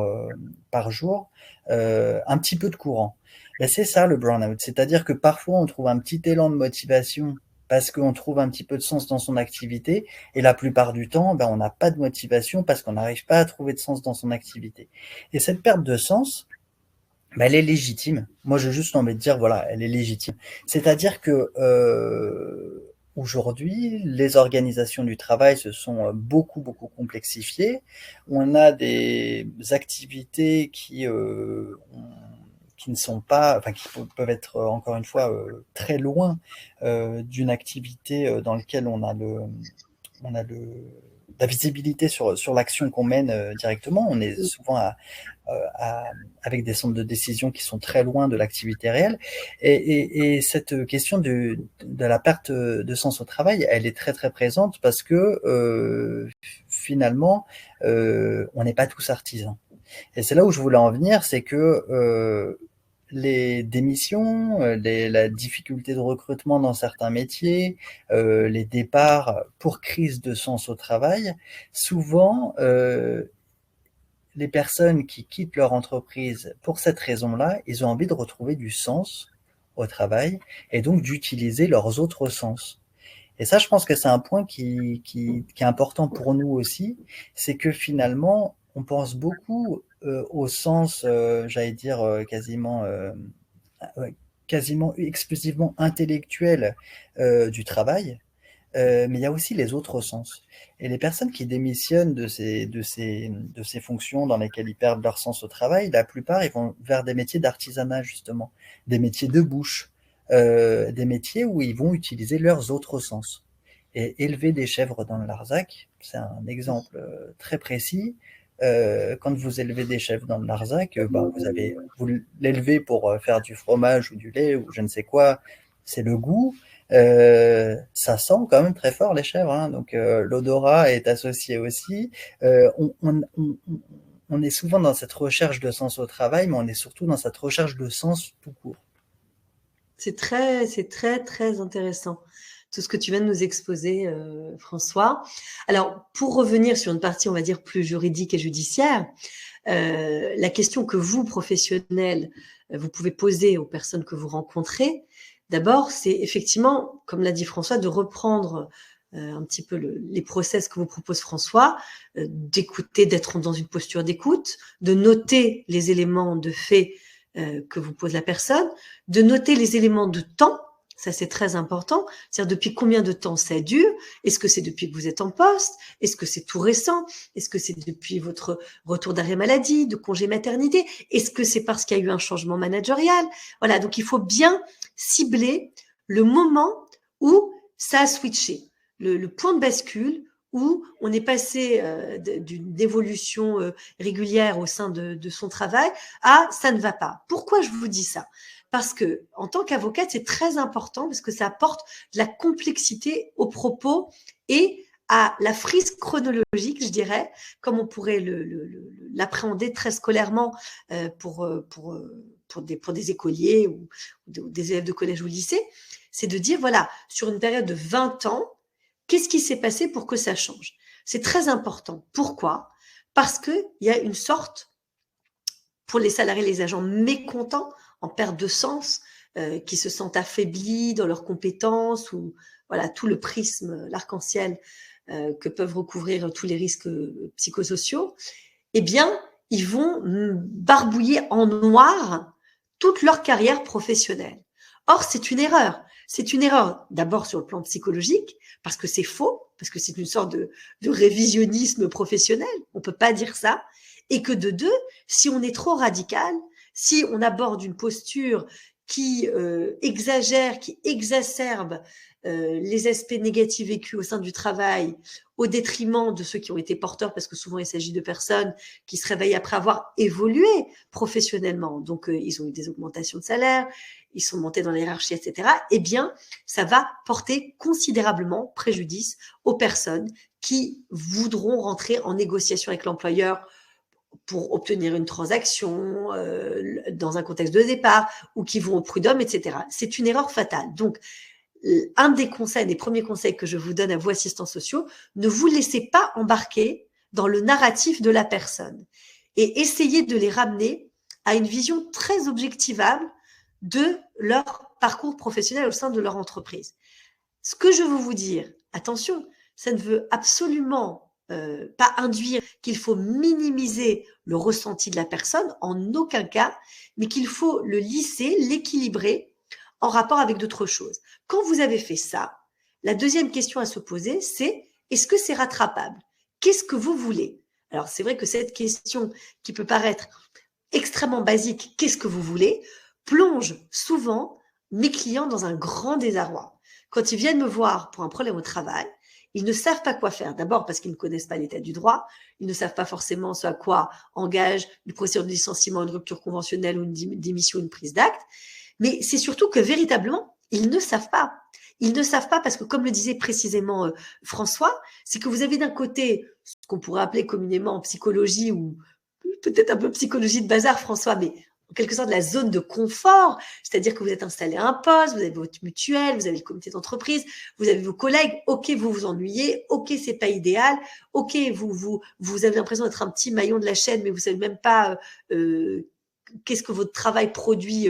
Speaker 2: jour, un petit peu de courant. Ben, c'est ça le burn-out. C'est-à-dire que parfois, on trouve un petit élan de motivation parce qu'on trouve un petit peu de sens dans son activité, et la plupart du temps, ben, on n'a pas de motivation parce qu'on n'arrive pas à trouver de sens dans son activité. Et cette perte de sens, ben, elle est légitime. Moi, j'ai juste envie de dire, voilà, elle est légitime. C'est-à-dire que aujourd'hui, les organisations du travail se sont beaucoup complexifiées. On a des activités qui ne sont pas, enfin qui peuvent être encore une fois très loin d'une activité dans laquelle on a la visibilité sur l'action qu'on mène directement. On est souvent avec des centres de décision qui sont très loin de l'activité réelle. Et cette question de la perte de sens au travail, elle est très très présente parce que finalement, on n'est pas tous artisans. Et c'est là où je voulais en venir, c'est que les démissions, la difficulté de recrutement dans certains métiers, les départs pour crise de sens au travail, souvent les personnes qui quittent leur entreprise pour cette raison-là, ils ont envie de retrouver du sens au travail et donc d'utiliser leurs autres sens. Et ça, je pense que c'est un point qui est important pour nous aussi, c'est que finalement, on pense beaucoup au sens, j'allais dire, quasiment exclusivement intellectuel du travail, mais il y a aussi les autres sens. Et les personnes qui démissionnent de ces fonctions dans lesquelles ils perdent leur sens au travail, la plupart, ils vont vers des métiers d'artisanat, justement, des métiers de bouche, des métiers où ils vont utiliser leurs autres sens. Et élever des chèvres dans le Larzac, c'est un exemple très précis. Quand vous élevez des chèvres dans le Larzac, vous l'élevez pour faire du fromage ou du lait ou je ne sais quoi, c'est le goût. Ça sent quand même très fort les chèvres, hein, donc l'odorat est associé aussi. On est souvent dans cette recherche de sens au travail, mais on est surtout dans cette recherche de sens tout court.
Speaker 1: C'est très, très intéressant, tout ce que tu viens de nous exposer, François. Alors, pour revenir sur une partie, on va dire, plus juridique et judiciaire, la question que vous, professionnels, vous pouvez poser aux personnes que vous rencontrez, d'abord, c'est effectivement, comme l'a dit François, de reprendre un petit peu les process que vous propose François, d'écouter, d'être dans une posture d'écoute, de noter les éléments de fait que vous pose la personne, de noter les éléments de temps, ça c'est très important, c'est-à-dire depuis combien de temps ça dure, est-ce que c'est depuis que vous êtes en poste, est-ce que c'est tout récent, est-ce que c'est depuis votre retour d'arrêt maladie, de congé maternité, est-ce que c'est parce qu'il y a eu un changement managérial, voilà, donc il faut bien cibler le moment où ça a switché, le point de bascule où on est passé d'une évolution régulière au sein de son travail à ça ne va pas. Pourquoi je vous dis ça? Parce que en tant qu'avocate, c'est très important parce que ça apporte de la complexité aux propos et à la frise chronologique, je dirais, comme on pourrait l'appréhender très scolairement pour des écoliers ou des élèves de collège ou lycée, c'est de dire, voilà, sur une période de 20 ans, qu'est-ce qui s'est passé pour que ça change? C'est très important. Pourquoi? Parce qu'il y a une sorte, pour les salariés, les agents mécontents, en perte de sens, qui se sentent affaiblis dans leurs compétences ou voilà tout le prisme, l'arc-en-ciel que peuvent recouvrir tous les risques psychosociaux, eh bien, ils vont barbouiller en noir toute leur carrière professionnelle. Or, c'est une erreur. C'est une erreur d'abord sur le plan psychologique, parce que c'est faux, parce que c'est une sorte de révisionnisme professionnel, on ne peut pas dire ça, et que de deux, si on est trop radical, si on aborde une posture qui exagère, qui exacerbe les aspects négatifs vécus au sein du travail au détriment de ceux qui ont été porteurs, parce que souvent il s'agit de personnes qui se réveillent après avoir évolué professionnellement, donc ils ont eu des augmentations de salaire, ils sont montés dans la hiérarchie, etc., eh bien, ça va porter considérablement préjudice aux personnes qui voudront rentrer en négociation avec l'employeur pour obtenir une transaction dans un contexte de départ ou qui vont au prud'homme, etc. C'est une erreur fatale. Donc, un des conseils, des premiers conseils que je vous donne à vous, assistants sociaux, ne vous laissez pas embarquer dans le narratif de la personne et essayez de les ramener à une vision très objectivable de leur parcours professionnel au sein de leur entreprise. Ce que je veux vous dire, attention, ça ne veut absolument pas induire qu'il faut minimiser le ressenti de la personne, en aucun cas, mais qu'il faut le lisser, l'équilibrer en rapport avec d'autres choses. Quand vous avez fait ça, la deuxième question à se poser, c'est est-ce que c'est rattrapable? Qu'est-ce que vous voulez? Alors, c'est vrai que cette question qui peut paraître extrêmement basique, qu'est-ce que vous voulez, plonge souvent mes clients dans un grand désarroi. Quand ils viennent me voir pour un problème au travail, ils ne savent pas quoi faire. D'abord parce qu'ils ne connaissent pas l'état du droit, ils ne savent pas forcément ce à quoi engage une procédure de licenciement, une rupture conventionnelle ou une démission, une prise d'acte. Mais c'est surtout que véritablement, ils ne savent pas. Ils ne savent pas parce que, comme le disait précisément François, c'est que vous avez d'un côté ce qu'on pourrait appeler communément en psychologie ou peut-être un peu psychologie de bazar, François, mais en quelque sorte la zone de confort, c'est-à-dire que vous êtes installé à un poste, vous avez votre mutuelle, vous avez le comité d'entreprise, vous avez vos collègues, ok, vous vous ennuyez, ok, c'est pas idéal, ok, vous avez l'impression d'être un petit maillon de la chaîne, mais vous savez même pas qu'est-ce que votre travail produit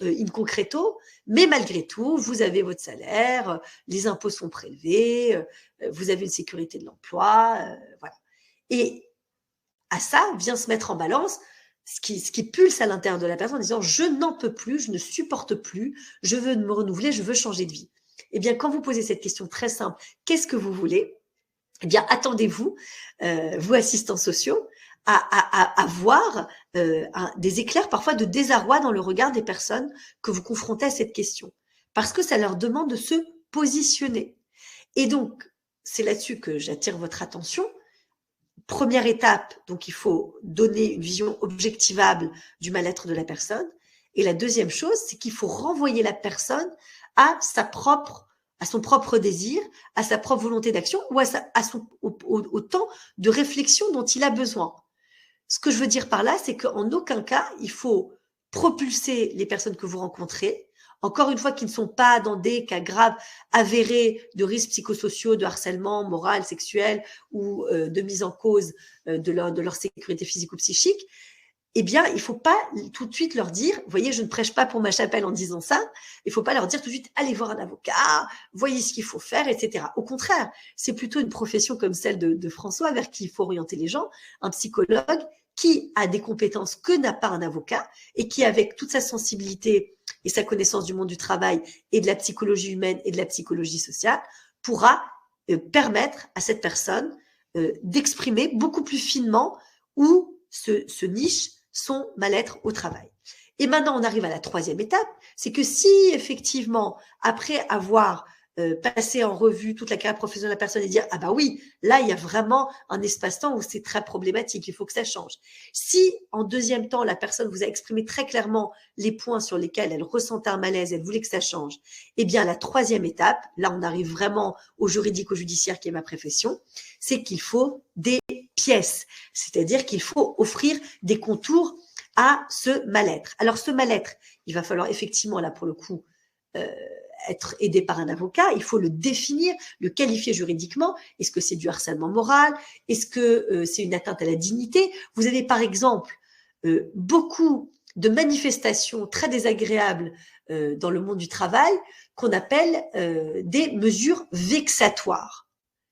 Speaker 1: in concreto, mais malgré tout, vous avez votre salaire, les impôts sont prélevés, vous avez une sécurité de l'emploi, voilà. Et à ça vient se mettre en balance ce qui pulse à l'intérieur de la personne en disant « je n'en peux plus, je ne supporte plus, je veux me renouveler, je veux changer de vie ». Eh bien, quand vous posez cette question très simple, qu'est-ce que vous voulez? Eh bien, attendez-vous, vous assistants sociaux, à voir des éclairs parfois de désarroi dans le regard des personnes que vous confrontez à cette question. Parce que ça leur demande de se positionner. Et donc, c'est là-dessus que j'attire votre attention. Première étape, donc il faut donner une vision objectivable du mal-être de la personne. Et la deuxième chose, c'est qu'il faut renvoyer la personne à son propre désir, à sa propre volonté d'action ou au temps de réflexion dont il a besoin. Ce que je veux dire par là, c'est qu'en aucun cas, il faut propulser les personnes que vous rencontrez, encore une fois, qui ne sont pas dans des cas graves avérés de risques psychosociaux, de harcèlement moral, sexuel ou de mise en cause de leur sécurité physique ou psychique, eh bien, il ne faut pas tout de suite leur dire, vous voyez, je ne prêche pas pour ma chapelle en disant ça, il ne faut pas leur dire tout de suite, allez voir un avocat, voyez ce qu'il faut faire, etc. Au contraire, c'est plutôt une profession comme celle de François vers qui il faut orienter les gens, un psychologue qui a des compétences que n'a pas un avocat et qui, avec toute sa sensibilité et sa connaissance du monde du travail et de la psychologie humaine et de la psychologie sociale, pourra permettre à cette personne d'exprimer beaucoup plus finement où se niche son mal-être au travail. Et maintenant, on arrive à la troisième étape, c'est que si effectivement, après avoir passer en revue toute la carrière professionnelle de la personne et dire « Ah bah oui, là, il y a vraiment un espace-temps où c'est très problématique, il faut que ça change. » Si, en deuxième temps, la personne vous a exprimé très clairement les points sur lesquels elle ressentait un malaise, elle voulait que ça change, eh bien, la troisième étape, là, on arrive vraiment au juridique, au judiciaire, qui est ma profession, c'est qu'il faut des pièces. C'est-à-dire qu'il faut offrir des contours à ce mal-être. Alors, ce mal-être, il va falloir effectivement, là, pour le coup, être aidé par un avocat, il faut le définir, le qualifier juridiquement. Est-ce que c'est du harcèlement moral? Est-ce que c'est une atteinte à la dignité? Vous avez par exemple beaucoup de manifestations très désagréables dans le monde du travail qu'on appelle des mesures vexatoires.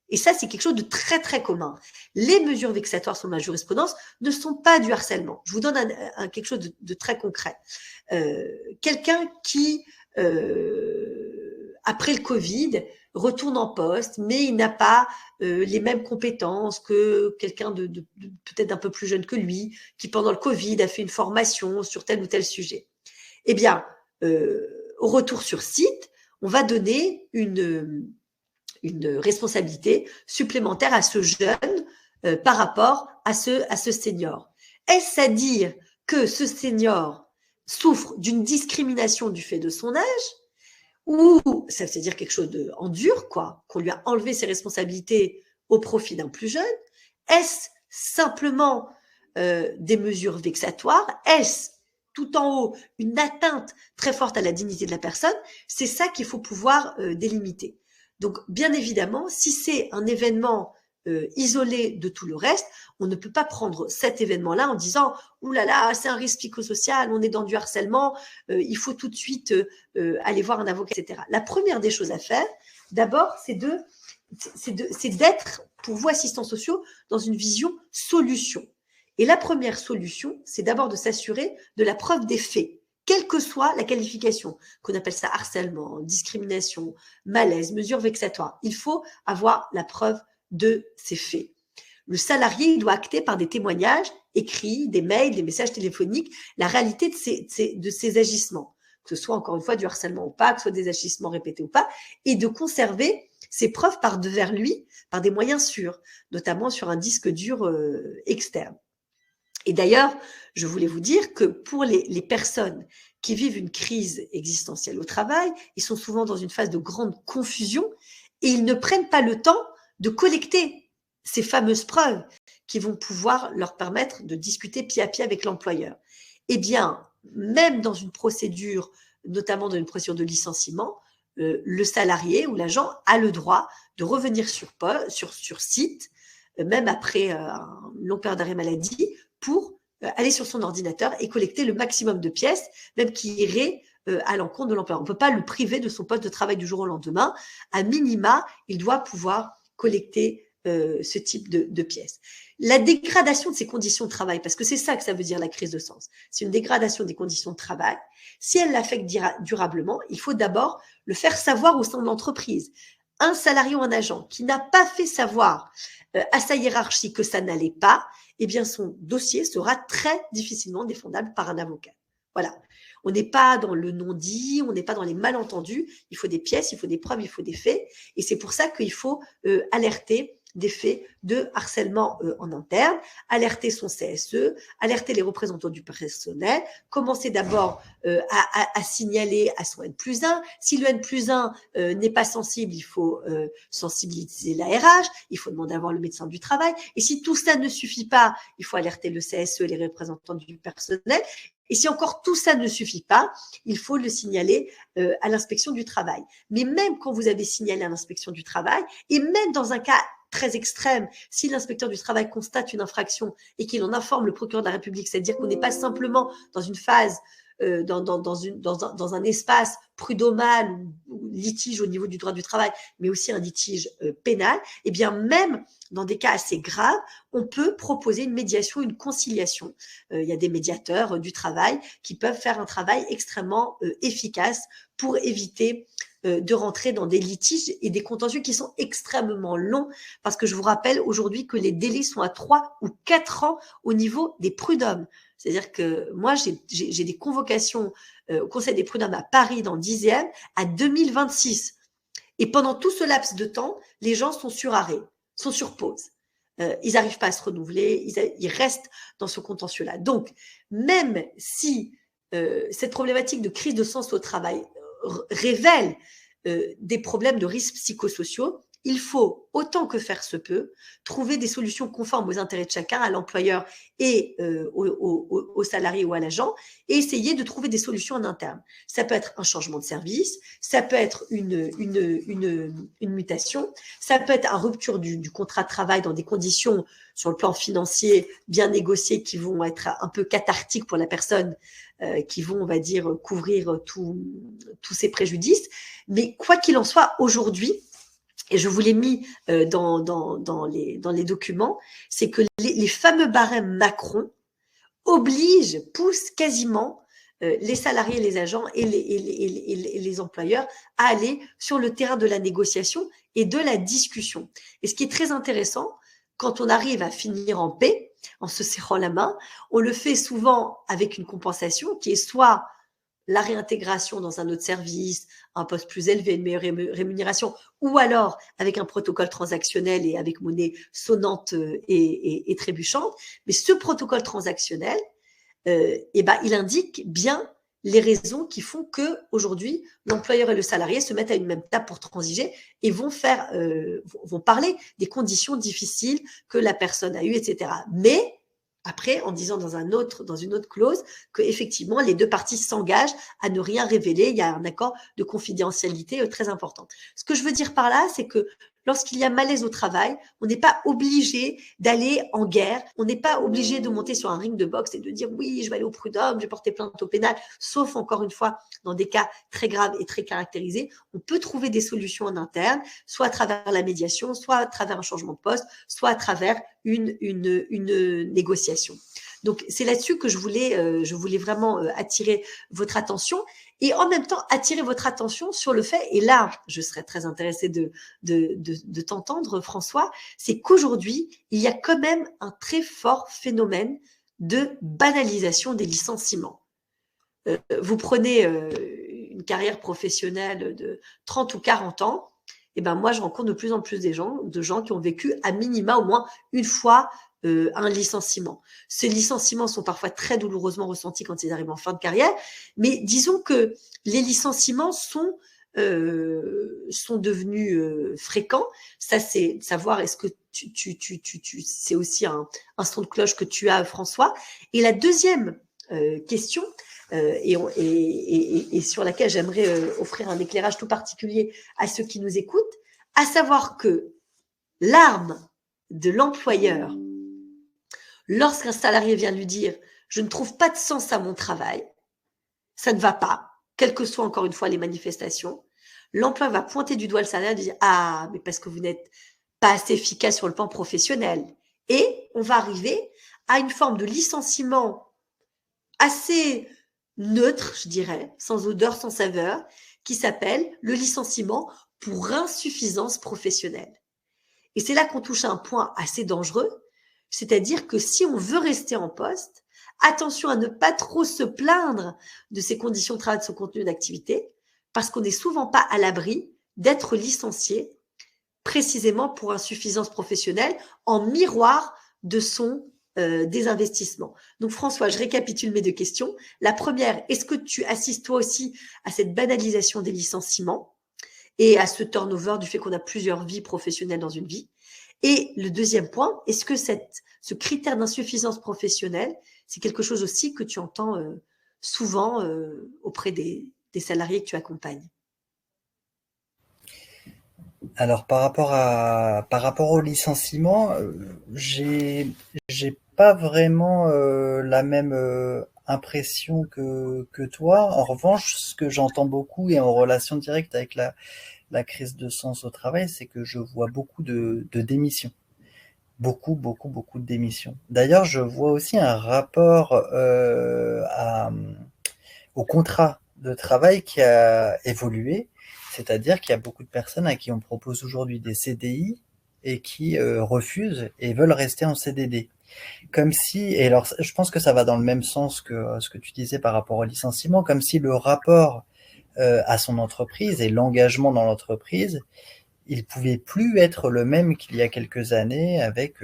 Speaker 1: Et ça, c'est quelque chose de très, très commun. Les mesures vexatoires sur ma jurisprudence ne sont pas du harcèlement. Je vous donne quelque chose de très concret. Quelqu'un qui après le Covid, retourne en poste, mais il n'a pas les mêmes compétences que quelqu'un de peut-être un peu plus jeune que lui, qui pendant le Covid a fait une formation sur tel ou tel sujet. Eh bien, au retour sur site, on va donner une responsabilité supplémentaire à ce jeune par rapport à ce senior. Est-ce à dire que ce senior souffre d'une discrimination du fait de son âge, ou ça veut dire quelque chose en dur, quoi, qu'on lui a enlevé ses responsabilités au profit d'un plus jeune? Est-ce simplement des mesures vexatoires? Est-ce tout en haut une atteinte très forte à la dignité de la personne? C'est ça qu'il faut pouvoir délimiter. Donc, bien évidemment, si c'est un événement isolé de tout le reste, on ne peut pas prendre cet événement-là en disant « Ouh là là, c'est un risque psychosocial, on est dans du harcèlement, il faut tout de suite aller voir un avocat, etc. » La première des choses à faire, d'abord, c'est d'être, pour vous, assistants sociaux, dans une vision solution. Et la première solution, c'est d'abord de s'assurer de la preuve des faits, quelle que soit la qualification, qu'on appelle ça harcèlement, discrimination, malaise, mesure vexatoire. Il faut avoir la preuve de ces faits. Le salarié doit acter par des témoignages écrits, des mails, des messages téléphoniques, la réalité de ces agissements, que ce soit encore une fois du harcèlement ou pas, que ce soit des agissements répétés ou pas, et de conserver ces preuves par devers lui, par des moyens sûrs, notamment sur un disque dur externe. Et d'ailleurs, je voulais vous dire que pour les personnes qui vivent une crise existentielle au travail, ils sont souvent dans une phase de grande confusion et ils ne prennent pas le temps de collecter ces fameuses preuves qui vont pouvoir leur permettre de discuter pied à pied avec l'employeur. Eh bien, même dans une procédure, notamment dans une procédure de licenciement, le salarié ou l'agent a le droit de revenir sur site, même après un long période d'arrêt maladie, pour aller sur son ordinateur et collecter le maximum de pièces, même qui irait à l'encontre de l'employeur. On ne peut pas le priver de son poste de travail du jour au lendemain. À minima, il doit pouvoir collecter ce type de pièces. La dégradation de ses conditions de travail, parce que c'est ça que ça veut dire la crise de sens, c'est une dégradation des conditions de travail. Si elle l'affecte durablement, il faut d'abord le faire savoir au sein de l'entreprise. Un salarié ou un agent qui n'a pas fait savoir à sa hiérarchie que ça n'allait pas, eh bien son dossier sera très difficilement défendable par un avocat. Voilà. On n'est pas dans le non-dit, on n'est pas dans les malentendus. Il faut des pièces, il faut des preuves, il faut des faits. Et c'est pour ça qu'il faut alerter des faits de harcèlement en interne, alerter son CSE, alerter les représentants du personnel, commencer d'abord à signaler à son N+1. Si le N+1 n'est pas sensible, il faut sensibiliser la RH, il faut demander à voir le médecin du travail. Et si tout ça ne suffit pas, il faut alerter le CSE et les représentants du personnel. Et si encore tout ça ne suffit pas, il faut le signaler à l'inspection du travail. Mais même quand vous avez signalé à l'inspection du travail, et même dans un cas très extrême, si l'inspecteur du travail constate une infraction et qu'il en informe le procureur de la République, c'est-à-dire qu'on n'est pas simplement dans une phase, dans un espace prud'homal ou litige au niveau du droit du travail, mais aussi un litige pénal, et bien même dans des cas assez graves, on peut proposer une médiation, une conciliation. Il y a des médiateurs du travail qui peuvent faire un travail extrêmement efficace pour éviter de rentrer dans des litiges et des contentieux qui sont extrêmement longs, parce que je vous rappelle aujourd'hui que les délais sont à 3 ou 4 ans au niveau des prud'hommes. C'est-à-dire que moi, j'ai des convocations au Conseil des prud'hommes à Paris dans le 10e à 2026. Et pendant tout ce laps de temps, les gens sont sur arrêt, sont sur pause. Ils n'arrivent pas à se renouveler, ils restent dans ce contentieux-là. Donc, même si cette problématique de crise de sens au travail révèle des problèmes de risques psychosociaux, il faut, autant que faire se peut, trouver des solutions conformes aux intérêts de chacun, à l'employeur et aux salariés ou à l'agent, et essayer de trouver des solutions en interne. Ça peut être un changement de service, ça peut être une mutation, ça peut être une rupture du contrat de travail dans des conditions sur le plan financier bien négociées qui vont être un peu cathartiques pour la personne, qui vont, on va dire, couvrir tous ces préjudices. Mais quoi qu'il en soit, aujourd'hui, et je vous l'ai mis dans les documents, c'est que les fameux barèmes Macron poussent quasiment les salariés, les agents et les employeurs à aller sur le terrain de la négociation et de la discussion. Et ce qui est très intéressant, quand on arrive à finir en paix, en se serrant la main, on le fait souvent avec une compensation qui est soit la réintégration dans un autre service, un poste plus élevé, une meilleure rémunération, ou alors avec un protocole transactionnel et avec monnaie sonnante et trébuchante. Mais ce protocole transactionnel, il indique bien les raisons qui font que aujourd'hui l'employeur et le salarié se mettent à une même table pour transiger et vont parler des conditions difficiles que la personne a eues, etc. Mais après, en disant dans une autre clause, que effectivement les deux parties s'engagent à ne rien révéler. Il y a un accord de confidentialité très important. Ce que je veux dire par là, c'est que lorsqu'il y a malaise au travail, on n'est pas obligé d'aller en guerre, on n'est pas obligé de monter sur un ring de boxe et de dire oui, je vais aller au prud'homme, je vais porter plainte au pénal, sauf encore une fois dans des cas très graves et très caractérisés. On peut trouver des solutions en interne, soit à travers la médiation, soit à travers un changement de poste, soit à travers une négociation. Donc, c'est là-dessus que je voulais vraiment attirer votre attention et en même temps attirer votre attention sur le fait, et là, je serais très intéressée de t'entendre, François, c'est qu'aujourd'hui, il y a quand même un très fort phénomène de banalisation des licenciements. Vous prenez une carrière professionnelle de 30 ou 40 ans, et ben moi, je rencontre de plus en plus de gens qui ont vécu à minima au moins une fois un licenciement. Ces licenciements sont parfois très douloureusement ressentis quand ils arrivent en fin de carrière, mais disons que les licenciements sont devenus fréquents. Ça, c'est savoir est-ce que c'est aussi un son de cloche que tu as, François. Et la deuxième question, et sur laquelle j'aimerais offrir un éclairage tout particulier à ceux qui nous écoutent, à savoir que l'arme de l'employeur, lorsqu'un salarié vient lui dire « je ne trouve pas de sens à mon travail », ça ne va pas, quelles que soient encore une fois les manifestations, l'employeur va pointer du doigt le salarié et dire « ah, mais parce que vous n'êtes pas assez efficace sur le plan professionnel ». Et on va arriver à une forme de licenciement assez neutre, je dirais, sans odeur, sans saveur, qui s'appelle le licenciement pour insuffisance professionnelle. Et c'est là qu'on touche à un point assez dangereux, c'est-à-dire que si on veut rester en poste, attention à ne pas trop se plaindre de ses conditions de travail, de son contenu d'activité, parce qu'on n'est souvent pas à l'abri d'être licencié précisément pour insuffisance professionnelle en miroir de son désinvestissement. Donc François, je récapitule mes deux questions. La première, est-ce que tu assistes toi aussi à cette banalisation des licenciements et à ce turnover du fait qu'on a plusieurs vies professionnelles dans une vie? Et le deuxième point, est-ce que ce critère d'insuffisance professionnelle, c'est quelque chose aussi que tu entends souvent auprès des salariés que tu accompagnes?
Speaker 2: Alors par rapport au licenciement, j'ai pas vraiment la même impression que toi. En revanche, ce que j'entends beaucoup et en relation directe avec la crise de sens au travail, c'est que je vois beaucoup de démissions. Beaucoup de démissions. D'ailleurs, je vois aussi un rapport au contrat de travail qui a évolué, c'est-à-dire qu'il y a beaucoup de personnes à qui on propose aujourd'hui des CDI et qui refusent et veulent rester en CDD. Comme si, et alors je pense que ça va dans le même sens que ce que tu disais par rapport au licenciement, comme si le rapport à son entreprise et l'engagement dans l'entreprise, il pouvait plus être le même qu'il y a quelques années avec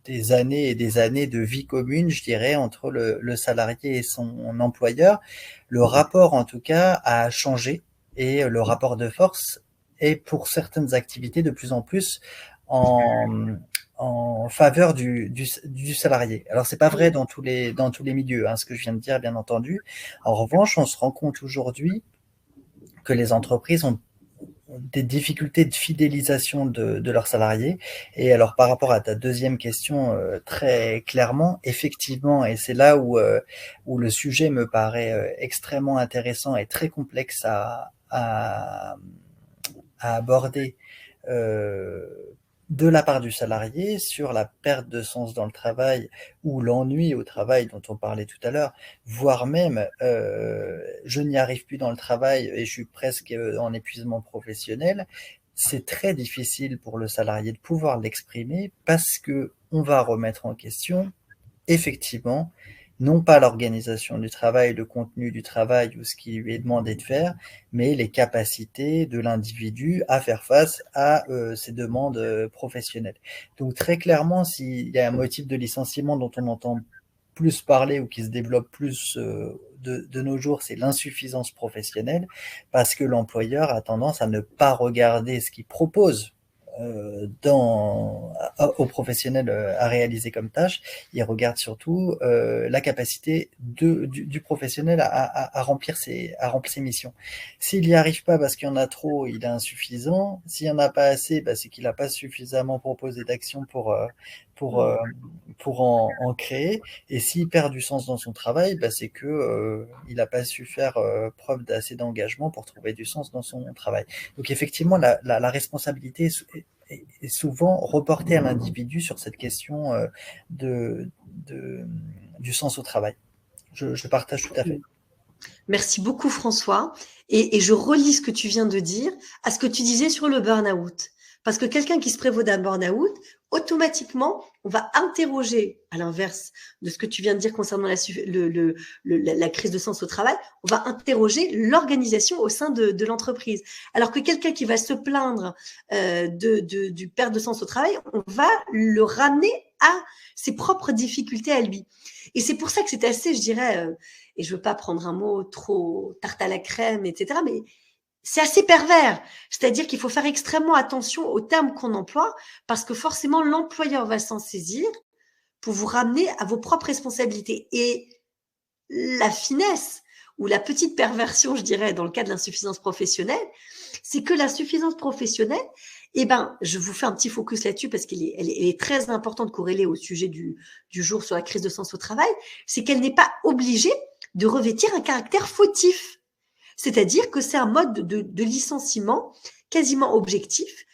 Speaker 2: des années et des années de vie commune, je dirais, entre le salarié et son employeur. Le rapport, en tout cas, a changé et le rapport de force est pour certaines activités de plus en plus en, en faveur du salarié. Alors c'est pas vrai dans tous les milieux, hein, ce que je viens de dire, bien entendu. En revanche, on se rend compte aujourd'hui que les entreprises ont des difficultés de fidélisation de leurs salariés. Et alors par rapport à ta deuxième question, très clairement, effectivement, et c'est là où le sujet me paraît extrêmement intéressant et très complexe à aborder, euh, de la part du salarié sur la perte de sens dans le travail ou l'ennui au travail dont on parlait tout à l'heure, voire même je n'y arrive plus dans le travail et je suis presque en épuisement professionnel. C'est très difficile pour le salarié de pouvoir l'exprimer parce que on va remettre en question effectivement non pas l'organisation du travail, le contenu du travail ou ce qui lui est demandé de faire, mais les capacités de l'individu à faire face à ses demandes professionnelles. Donc très clairement, s'il y a un motif de licenciement dont on entend plus parler ou qui se développe plus de nos jours, c'est l'insuffisance professionnelle, parce que l'employeur a tendance à ne pas regarder ce qu'il propose aux professionnels à réaliser comme tâche. Il regarde surtout la capacité du professionnel à remplir ses missions. S'il n'y arrive pas parce qu'il y en a trop, il est insuffisant. S'il n'y en a pas assez, bah, c'est qu'il n'a pas suffisamment proposé d'action pour, euh, pour en créer. Et s'il perd du sens dans son travail, bah, c'est que il n'a pas su faire preuve d'assez d'engagement pour trouver du sens dans son travail. Donc effectivement, la responsabilité est souvent reportée à l'individu sur cette question de, de, du sens au travail. Je partage tout à fait.
Speaker 1: Merci beaucoup François. Et je relis ce que tu viens de dire à ce que tu disais sur le burn-out. Parce que quelqu'un qui se prévaut d'un burn-out, automatiquement, on va interroger, à l'inverse de ce que tu viens de dire concernant la crise de sens au travail, on va interroger l'organisation au sein de l'entreprise. Alors que quelqu'un qui va se plaindre du perte de sens au travail, on va le ramener à ses propres difficultés à lui. Et c'est pour ça que c'est assez, je dirais, et je veux pas prendre un mot trop tarte à la crème, etc., mais c'est assez pervers. C'est-à-dire qu'il faut faire extrêmement attention aux termes qu'on emploie parce que forcément, l'employeur va s'en saisir pour vous ramener à vos propres responsabilités. Et la finesse ou la petite perversion, je dirais, dans le cas de l'insuffisance professionnelle, c'est que l'insuffisance professionnelle, eh ben, je vous fais un petit focus là-dessus parce qu'elle est très importante corrélée au sujet du jour sur la crise de sens au travail, c'est qu'elle n'est pas obligée de revêtir un caractère fautif. C'est-à-dire que c'est un mode de licenciement quasiment objectif.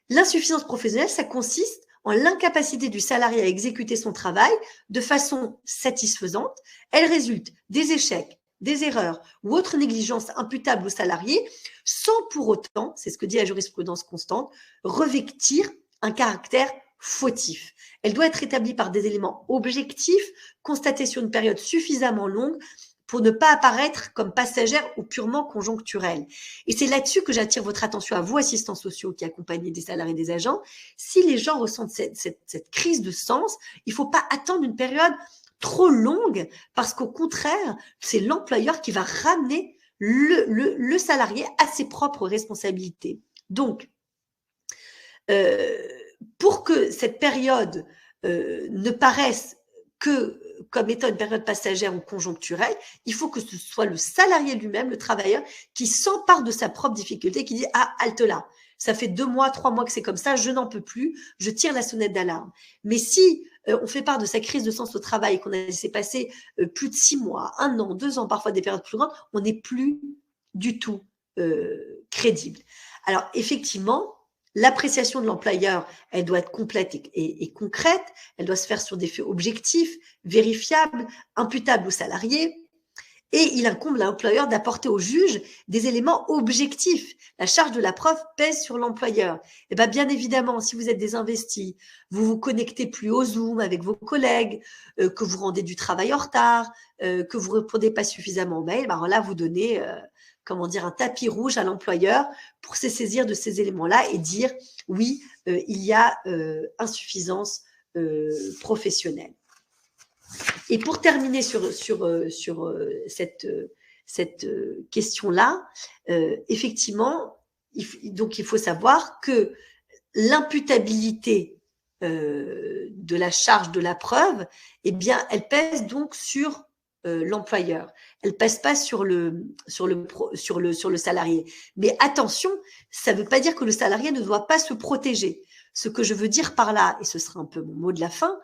Speaker 1: L'insuffisance professionnelle, ça consiste en l'incapacité du salarié à exécuter son travail de façon satisfaisante. Elle résulte des échecs, des erreurs ou autres négligences imputables au salarié sans pour autant, c'est ce que dit la jurisprudence constante, revêtir un caractère fautif. Elle doit être établie par des éléments objectifs constatés sur une période suffisamment longue pour ne pas apparaître comme passagère ou purement conjoncturelle. Et c'est là-dessus que j'attire votre attention à vous, assistants sociaux qui accompagnez des salariés et des agents. Si les gens ressentent cette crise de sens, il ne faut pas attendre une période trop longue parce qu'au contraire, c'est l'employeur qui va ramener le salarié à ses propres responsabilités. Donc, pour que cette période ne paraisse que comme étant une période passagère ou conjoncturelle, il faut que ce soit le salarié lui-même, le travailleur, qui s'empare de sa propre difficulté, qui dit « Ah, halte là, ça fait 2 mois, 3 mois que c'est comme ça, je n'en peux plus, je tire la sonnette d'alarme. » Mais si on fait part de sa crise de sens au travail et qu'on a laissé passer plus de 6 mois, 1 an, 2 ans, parfois des périodes plus grandes, on n'est plus du tout crédible. Alors, effectivement, l'appréciation de l'employeur, elle doit être complète et concrète, elle doit se faire sur des faits objectifs, vérifiables, imputables au salarié, et il incombe à l'employeur d'apporter au juge des éléments objectifs. La charge de la preuve pèse sur l'employeur. Et bien évidemment, si vous êtes désinvestis, vous vous connectez plus au Zoom avec vos collègues, que vous rendez du travail en retard, que vous ne répondez pas suffisamment aux mails, là, vous donnez un tapis rouge à l'employeur pour se saisir de ces éléments-là et dire oui, il y a insuffisance professionnelle. Et pour terminer sur cette question-là, effectivement, il faut savoir que l'imputabilité de la charge de la preuve, elle pèse donc sur l'employeur. Elle ne pèse pas sur le salarié. Mais attention, ça ne veut pas dire que le salarié ne doit pas se protéger. Ce que je veux dire par là, et ce sera un peu mon mot de la fin,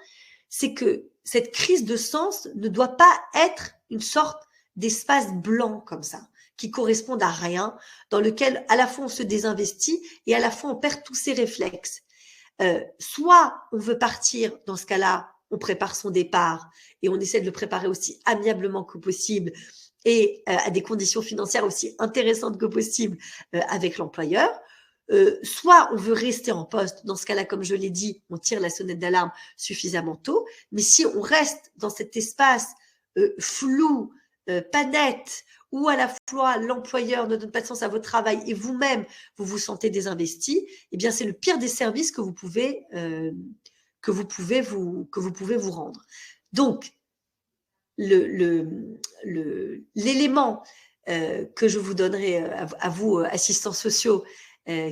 Speaker 1: c'est que cette crise de sens ne doit pas être une sorte d'espace blanc comme ça, qui correspond à rien, dans lequel à la fois on se désinvestit et à la fois on perd tous ses réflexes. Soit on veut partir, dans ce cas-là, on prépare son départ et on essaie de le préparer aussi amiablement que possible et à des conditions financières aussi intéressantes que possible avec l'employeur. Soit on veut rester en poste, dans ce cas-là, comme je l'ai dit, on tire la sonnette d'alarme suffisamment tôt, mais si on reste dans cet espace flou, pas net, où à la fois l'employeur ne donne pas de sens à votre travail et vous-même, vous vous sentez désinvesti, c'est le pire des services que vous pouvez vous rendre. Donc, l'élément que je vous donnerai à vous, assistants sociaux,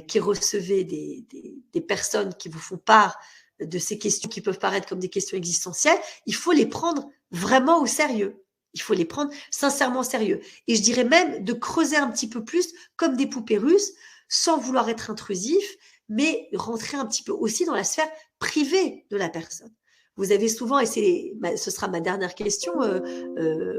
Speaker 1: qui recevez des personnes qui vous font part de ces questions qui peuvent paraître comme des questions existentielles, il faut les prendre vraiment au sérieux. Il faut les prendre sincèrement au sérieux. Et je dirais même de creuser un petit peu plus comme des poupées russes, sans vouloir être intrusif, mais rentrer un petit peu aussi dans la sphère privée de la personne. Vous avez souvent, et ce sera ma dernière question,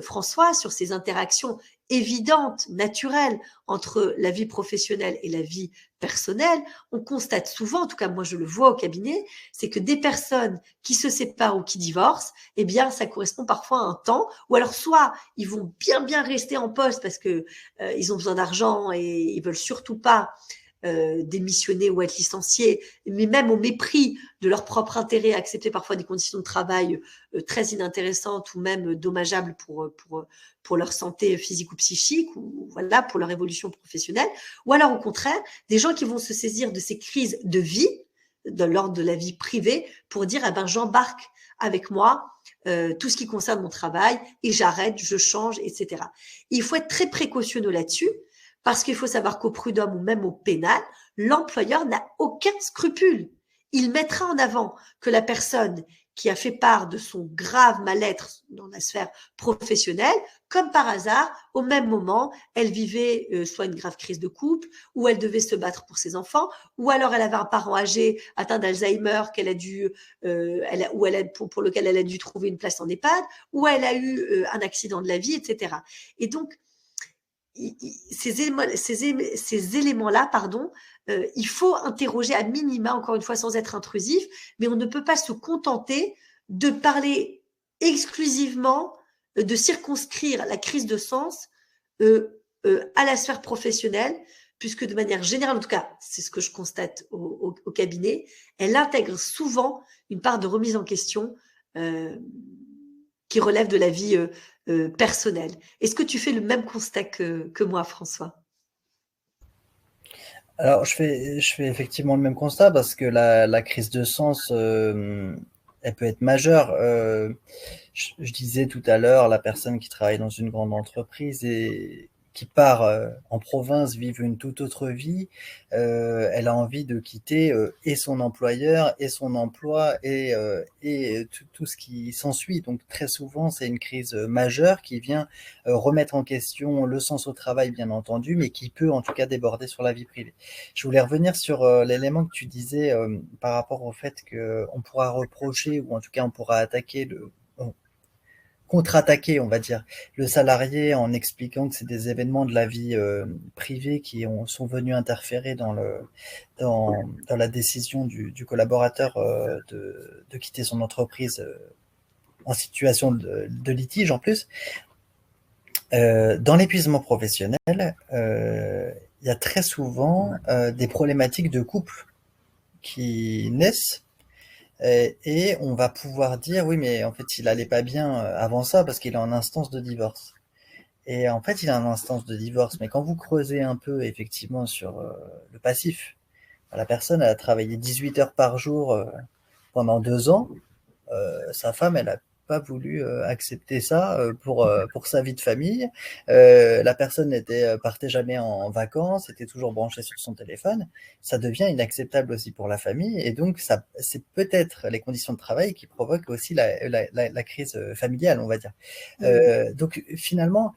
Speaker 1: François, sur ces interactions évidentes, naturelles, entre la vie professionnelle et la vie personnelle, on constate souvent, en tout cas moi je le vois au cabinet, c'est que des personnes qui se séparent ou qui divorcent, ça correspond parfois à un temps, ou alors soit ils vont bien rester en poste parce que ils ont besoin d'argent et ils veulent surtout pas démissionner ou être licenciés, mais même au mépris de leur propre intérêt, accepter parfois des conditions de travail très inintéressantes ou même dommageables pour leur santé physique ou psychique, ou voilà, pour leur évolution professionnelle, ou alors au contraire, des gens qui vont se saisir de ces crises de vie, de l'ordre de la vie privée, pour dire j'embarque avec moi tout ce qui concerne mon travail et j'arrête, je change, etc. Il faut être très précautionneux là-dessus, parce qu'il faut savoir qu'au prud'homme ou même au pénal, l'employeur n'a aucun scrupule. Il mettra en avant que la personne qui a fait part de son grave mal-être dans la sphère professionnelle. Comme par hasard, au même moment, elle vivait soit une grave crise de couple, ou elle devait se battre pour ses enfants, ou alors elle avait un parent âgé atteint d'Alzheimer qu'elle a dû, pour lequel elle a dû trouver une place en EHPAD, ou elle a eu un accident de la vie, etc. Et donc, ces éléments-là, pardon, il faut interroger à minima, encore une fois, sans être intrusif, mais on ne peut pas se contenter de parler exclusivement, de circonscrire la crise de sens à la sphère professionnelle, puisque de manière générale, en tout cas, c'est ce que je constate au cabinet, elle intègre souvent une part de remise en question qui relève de la vie personnelle. Est-ce que tu fais le même constat que moi, François?
Speaker 2: Alors, je fais effectivement le même constat parce que la crise de sens, elle peut être majeure. Je disais tout à l'heure, la personne qui travaille dans une grande entreprise et qui part en province vivre une toute autre vie, elle a envie de quitter et son employeur et son emploi et tout ce qui s'ensuit. Donc très souvent, c'est une crise majeure qui vient remettre en question le sens au travail, bien entendu, mais qui peut en tout cas déborder sur la vie privée. Je voulais revenir sur l'élément que tu disais par rapport au fait qu'on pourra reprocher ou en tout cas on pourra attaquer contre-attaquer, on va dire, le salarié en expliquant que c'est des événements de la vie privée qui sont venus interférer dans la décision du collaborateur de quitter son entreprise en situation de litige en plus. Dans l'épuisement professionnel, il y a très souvent des problématiques de couple qui naissent et on va pouvoir dire oui mais en fait il allait pas bien avant ça parce qu'il est en instance de divorce. Et en fait il est en instance de divorce, mais quand vous creusez un peu effectivement sur le passif, la personne a travaillé 18 heures par jour pendant 2 ans. Sa femme, elle a pas voulu accepter ça pour sa vie de famille. La personne partait jamais en vacances, était toujours branchée sur son téléphone. Ça devient inacceptable aussi pour la famille. Et donc, ça, c'est peut-être les conditions de travail qui provoquent aussi la crise familiale, on va dire. Donc, finalement,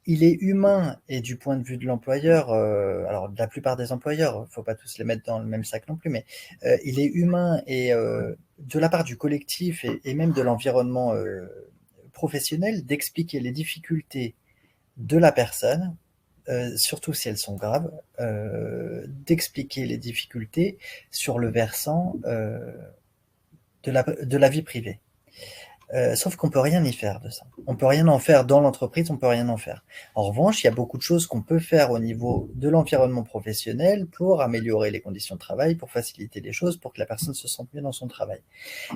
Speaker 2: il est humain et du point de vue de l'employeur, alors la plupart des employeurs, faut pas tous les mettre dans le même sac non plus, mais il est humain et de la part du collectif et même de l'environnement professionnel d'expliquer les difficultés de la personne, surtout si elles sont graves, d'expliquer les difficultés sur le versant de la vie privée. Sauf qu'on peut rien y faire de ça. On peut rien en faire dans l'entreprise, on peut rien en faire. En revanche, il y a beaucoup de choses qu'on peut faire au niveau de l'environnement professionnel pour améliorer les conditions de travail, pour faciliter les choses, pour que la personne se sente mieux dans son travail.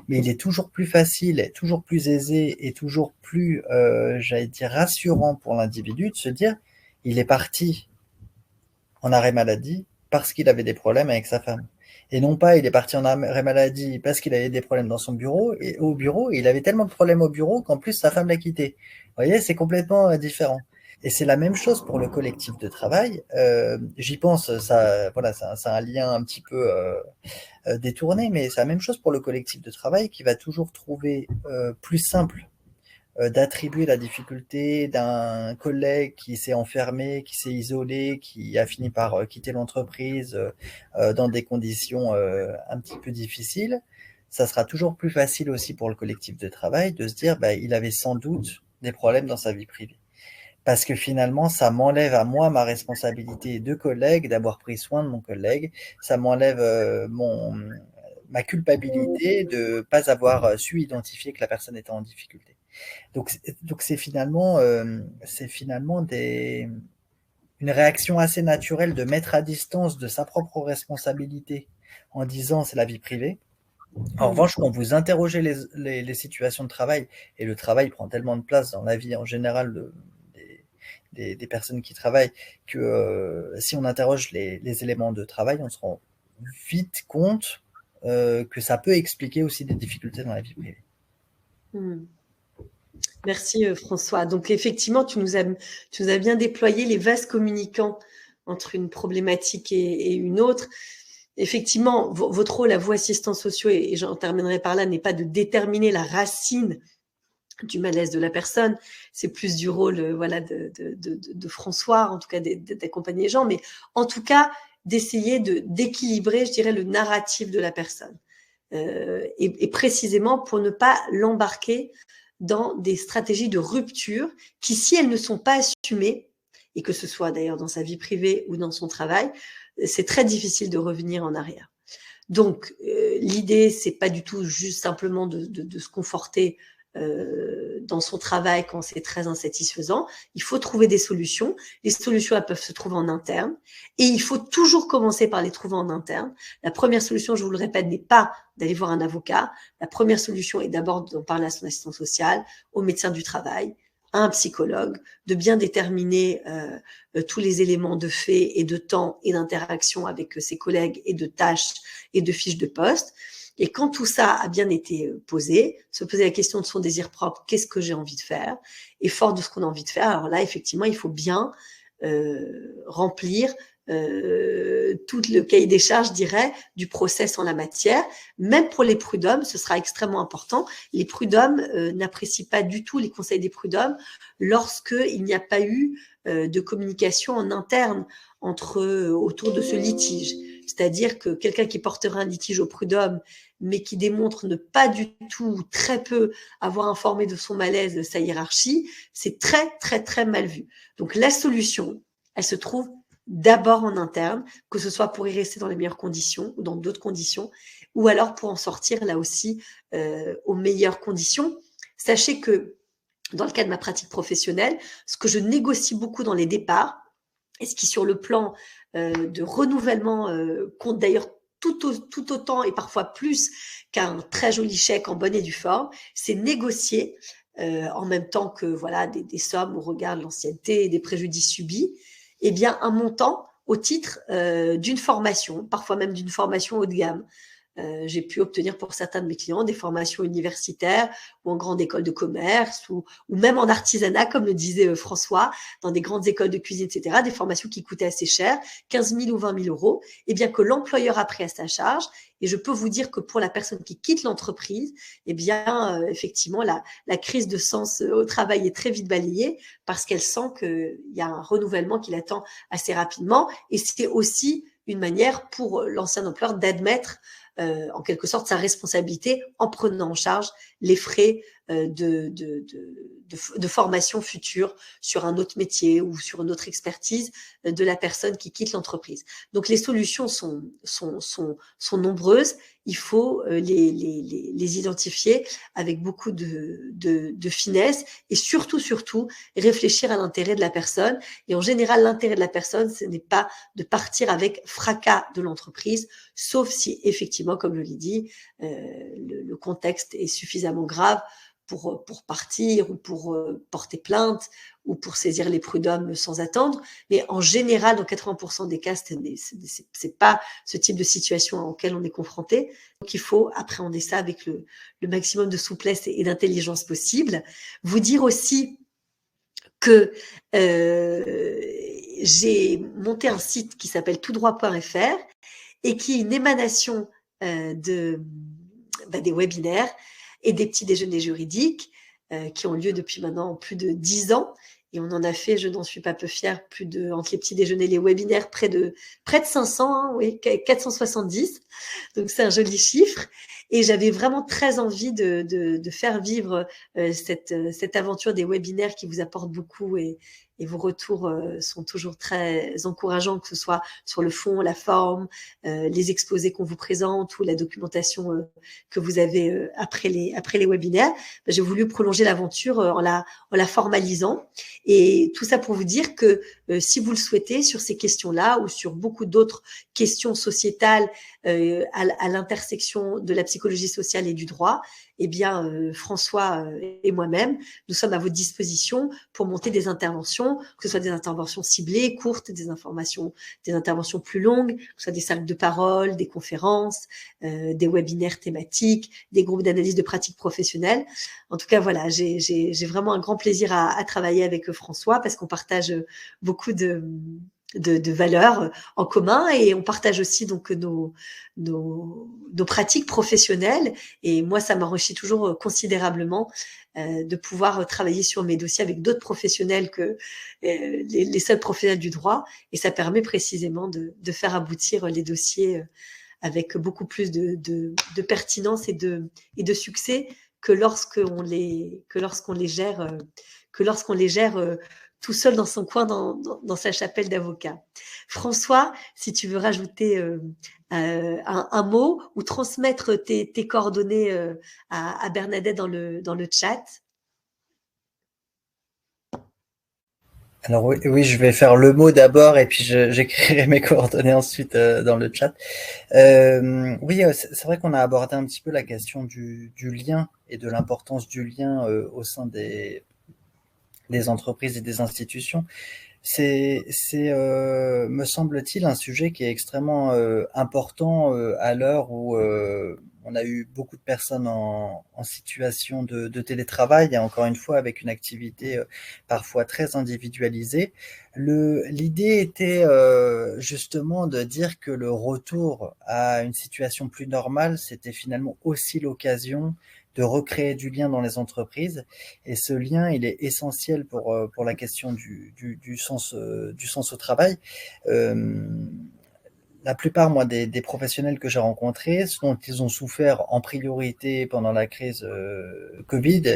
Speaker 2: Mais il est toujours plus facile, toujours plus aisé et toujours plus, j'allais dire, rassurant pour l'individu de se dire, il est parti en arrêt maladie parce qu'il avait des problèmes avec sa femme. Et non pas, il est parti en arrêt maladie parce qu'il avait des problèmes dans son bureau, et au bureau, il avait tellement de problèmes au bureau qu'en plus, sa femme l'a quitté. Vous voyez, c'est complètement différent. Et c'est la même chose pour le collectif de travail. J'y pense, ça, voilà, c'est un lien un petit peu détourné, mais c'est la même chose pour le collectif de travail qui va toujours trouver plus simple d'attribuer la difficulté d'un collègue qui s'est enfermé, qui s'est isolé, qui a fini par quitter l'entreprise dans des conditions un petit peu difficiles. Ça sera toujours plus facile aussi pour le collectif de travail de se dire bah, il avait sans doute des problèmes dans sa vie privée. Parce que finalement, ça m'enlève à moi ma responsabilité de collègue, d'avoir pris soin de mon collègue. Ça m'enlève ma culpabilité de ne pas avoir su identifier que la personne était en difficulté. Donc c'est finalement une réaction assez naturelle de mettre à distance de sa propre responsabilité en disant c'est la vie privée. En revanche, quand vous interrogez les situations de travail, et le travail prend tellement de place dans la vie en général des personnes qui travaillent, que si on interroge les éléments de travail, on se rend vite compte que ça peut expliquer aussi des difficultés dans la vie privée.
Speaker 1: Merci François. Donc effectivement, tu nous as bien déployé les vases communicants entre une problématique et une autre. effectivement, votre rôle à vous, assistants sociaux, et j'en terminerai par là, n'est pas de déterminer la racine du malaise de la personne, c'est plus du rôle voilà, de François, en tout cas d'accompagner les gens, mais en tout cas d'essayer d'équilibrer, je dirais, le narratif de la personne. Et précisément pour ne pas l'embarquer dans des stratégies de rupture qui, si elles ne sont pas assumées, et que ce soit d'ailleurs dans sa vie privée ou dans son travail, c'est très difficile de revenir en arrière. Donc, l'idée, c'est pas du tout juste simplement de se conforter dans son travail quand c'est très insatisfaisant. Il faut trouver des solutions. Les solutions, elles peuvent se trouver en interne. Et il faut toujours commencer par les trouver en interne. La première solution, je vous le répète, n'est pas d'aller voir un avocat. La première solution est d'abord d'en parler à son assistant social, au médecin du travail, à un psychologue, de bien déterminer tous les éléments de fait et de temps et d'interaction avec ses collègues et de tâches et de fiches de poste. Et quand tout ça a bien été posé, se poser la question de son désir propre, qu'est-ce que j'ai envie de faire? Et fort de ce qu'on a envie de faire, alors là, effectivement, il faut bien remplir tout le cahier des charges, je dirais, du process en la matière. Même pour les prud'hommes, ce sera extrêmement important. Les prud'hommes n'apprécient pas du tout les conseils des prud'hommes lorsqu'il n'y a pas eu de communication en interne autour de ce litige. C'est-à-dire que quelqu'un qui portera un litige au prud'homme, mais qui démontre ne pas du tout ou très peu avoir informé de son malaise sa hiérarchie, c'est très, très, très mal vu. Donc la solution, elle se trouve d'abord en interne, que ce soit pour y rester dans les meilleures conditions ou dans d'autres conditions, ou alors pour en sortir là aussi aux meilleures conditions. Sachez que dans le cas de ma pratique professionnelle, ce que je négocie beaucoup dans les départs, et ce qui sur le plan de renouvellement compte d'ailleurs tout autant et parfois plus qu'un très joli chèque en bonne et due forme, c'est négocier en même temps que voilà des sommes au regard de l'ancienneté et des préjudices subis, eh bien un montant au titre d'une formation, parfois même d'une formation haut de gamme. J'ai pu obtenir pour certains de mes clients des formations universitaires ou en grande école de commerce ou même en artisanat, comme le disait François, dans des grandes écoles de cuisine, etc., des formations qui coûtaient assez cher, 15 000 ou 20 000 euros, et bien que l'employeur a pris à sa charge. Et je peux vous dire que pour la personne qui quitte l'entreprise, eh bien, effectivement, la crise de sens au travail est très vite balayée parce qu'elle sent qu'il y a un renouvellement qui l'attend assez rapidement. Et c'est aussi une manière pour l'ancien employeur d'admettre en quelque sorte sa responsabilité en prenant en charge les frais de formation future sur un autre métier ou sur une autre expertise de la personne qui quitte l'entreprise. Donc les solutions sont nombreuses. Il faut les identifier avec beaucoup de finesse et surtout réfléchir à l'intérêt de la personne. Et en général, l'intérêt de la personne, ce n'est pas de partir avec fracas de l'entreprise, sauf si effectivement, comme je l'ai dit, le contexte est suffisamment grave pour partir ou pour porter plainte ou pour saisir les prud'hommes sans attendre. Mais en général, dans 80% des cas, c'est pas ce type de situation auquel on est confronté. Donc, il faut appréhender ça avec le maximum de souplesse et d'intelligence possible. Vous dire aussi que j'ai monté un site qui s'appelle toutdroit.fr et qui est une émanation des webinaires et des petits déjeuners juridiques qui ont lieu depuis maintenant plus de 10 ans. Et on en a fait, je n'en suis pas peu fière, entre les petits déjeuners et les webinaires, près de 500, hein, oui, 470. Donc c'est un joli chiffre. Et j'avais vraiment très envie de faire vivre cette aventure des webinaires qui vous apportent beaucoup et vos retours sont toujours très encourageants, que ce soit sur le fond, la forme, les exposés qu'on vous présente ou la documentation que vous avez après les webinaires. J'ai voulu prolonger l'aventure en la formalisant. Et tout ça pour vous dire que si vous le souhaitez, sur ces questions-là ou sur beaucoup d'autres questions sociétales à l'intersection de la psychologie sociale et du droit, eh bien, François et moi-même, nous sommes à votre disposition pour monter des interventions, que ce soit des interventions ciblées, courtes, des interventions plus longues, que ce soit des cercles de parole, des conférences, des webinaires thématiques, des groupes d'analyse de pratiques professionnelles. En tout cas, voilà, j'ai vraiment un grand plaisir à travailler avec François parce qu'on partage beaucoup de valeurs en commun, et on partage aussi donc nos pratiques professionnelles. Et moi, ça m'enrichit toujours considérablement de pouvoir travailler sur mes dossiers avec d'autres professionnels que les seuls professionnels du droit. Et ça permet précisément de faire aboutir les dossiers avec beaucoup plus de pertinence et de succès que lorsqu'on les gère tout seul dans son coin, dans sa chapelle d'avocat. François, si tu veux rajouter un mot ou transmettre tes coordonnées à Bernadette dans le chat.
Speaker 2: Alors oui, je vais faire le mot d'abord et puis j'écrirai mes coordonnées ensuite dans le chat. Oui, c'est vrai qu'on a abordé un petit peu la question du lien et de l'importance du lien au sein des entreprises et des institutions. C'est me semble-t-il, un sujet qui est extrêmement important à l'heure où on a eu beaucoup de personnes en situation de télétravail, et encore une fois avec une activité parfois très individualisée. L'idée était justement de dire que le retour à une situation plus normale, c'était finalement aussi l'occasion de recréer du lien dans les entreprises. Et ce lien, il est essentiel pour la question du sens au travail. La plupart, moi, des professionnels que j'ai rencontrés, ce dont ils ont souffert en priorité pendant la crise Covid,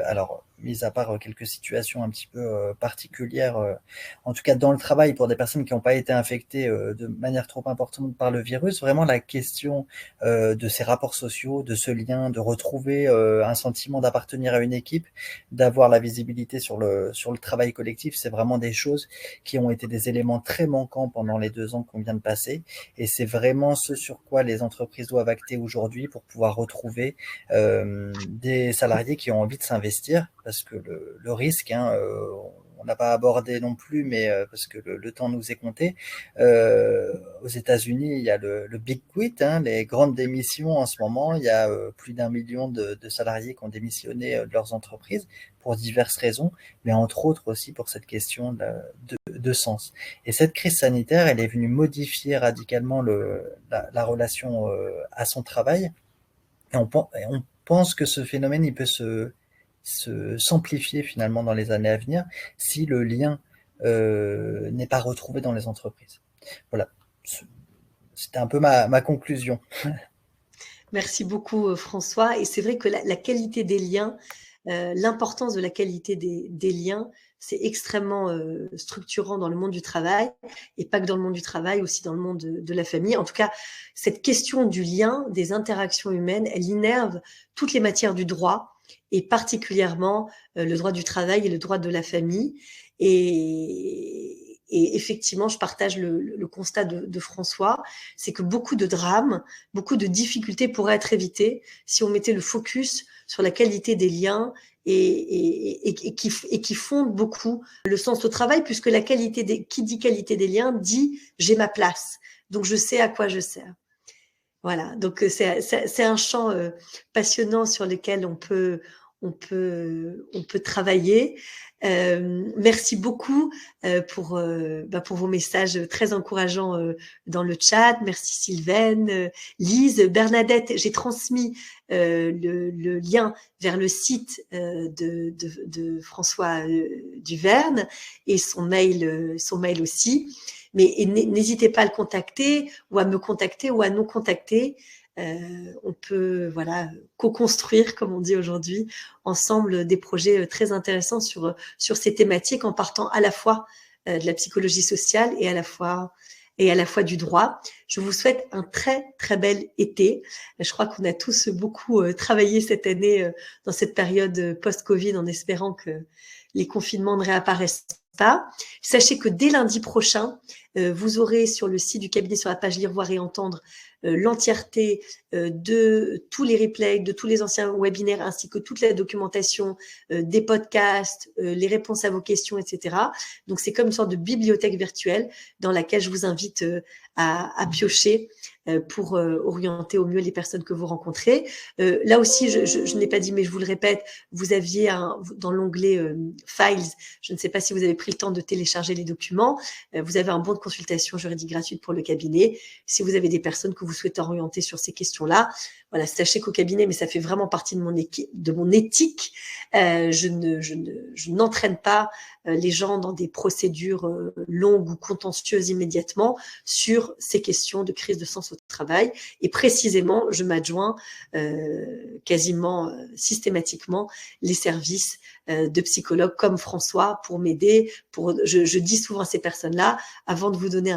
Speaker 2: alors, mis à part quelques situations un petit peu particulières, en tout cas dans le travail pour des personnes qui n'ont pas été infectées de manière trop importante par le virus, vraiment la question de ces rapports sociaux, de ce lien, de retrouver un sentiment d'appartenir à une équipe, d'avoir la visibilité sur le travail collectif, c'est vraiment des choses qui ont été des éléments très manquants pendant les 2 ans qu'on vient de passer. Et c'est vraiment ce sur quoi les entreprises doivent acter aujourd'hui pour pouvoir retrouver des salariés qui ont envie de s'investir, parce que le risque, on n'a pas abordé non plus, mais parce que le temps nous est compté. Aux États-Unis, il y a le Big Quit, les grandes démissions en ce moment. Il y a plus d'1 million de salariés qui ont démissionné de leurs entreprises pour diverses raisons, mais entre autres aussi pour cette question de sens. Et cette crise sanitaire, elle est venue modifier radicalement la relation à son travail. Et on pense que ce phénomène, il peut s'amplifier finalement dans les années à venir si le lien n'est pas retrouvé dans les entreprises. Voilà, c'était un peu ma conclusion.
Speaker 1: Merci beaucoup François. Et c'est vrai que la qualité des liens, l'importance de la qualité des liens, c'est extrêmement structurant dans le monde du travail, et pas que dans le monde du travail, aussi dans le monde de la famille. En tout cas, cette question du lien, des interactions humaines, elle innerve toutes les matières du droit, et particulièrement le droit du travail et le droit de la famille. Et effectivement, je partage le constat de François, c'est que beaucoup de drames, beaucoup de difficultés pourraient être évitées si on mettait le focus sur la qualité des liens et qui fondent beaucoup le sens au travail, puisque qui dit qualité des liens dit j'ai ma place, donc je sais à quoi je sers. Voilà, donc c'est un champ passionnant sur lequel on peut travailler. Merci beaucoup pour vos messages très encourageants dans le chat. Merci Sylvaine, Lise, Bernadette. J'ai transmis le lien vers le site de François Duverne, et son mail aussi. Mais n'hésitez pas à le contacter, ou à me contacter, ou à nous contacter. On peut co-construire, comme on dit aujourd'hui, ensemble des projets très intéressants sur ces thématiques, en partant à la fois de la psychologie sociale et à la fois du droit. Je vous souhaite un très très bel été. Je crois qu'on a tous beaucoup travaillé cette année dans cette période post-Covid, en espérant que les confinements ne réapparaissent pas. Sachez que dès lundi prochain, vous aurez sur le site du cabinet, sur la page Lire, voir et entendre, l'entièreté de tous les replays, de tous les anciens webinaires, ainsi que toute la documentation des podcasts, les réponses à vos questions, etc. Donc, c'est comme une sorte de bibliothèque virtuelle dans laquelle je vous invite à piocher pour orienter au mieux les personnes que vous rencontrez. Là aussi, je ne l'ai pas dit, mais je vous le répète, vous aviez dans l'onglet Files, je ne sais pas si vous avez pris le temps de télécharger les documents, vous avez un bon de consultation juridique gratuite pour le cabinet. Si vous avez des personnes que vous souhaitez orienter sur ces questions-là, voilà, sachez qu'au cabinet, mais ça fait vraiment partie de mon éthique, je n'entraîne pas les gens dans des procédures longues ou contentieuses immédiatement sur ces questions de crise de sens au travail. Et précisément, je m'adjoins quasiment systématiquement les services de psychologues comme François pour m'aider. Je dis souvent à ces personnes-là, avant de vous donner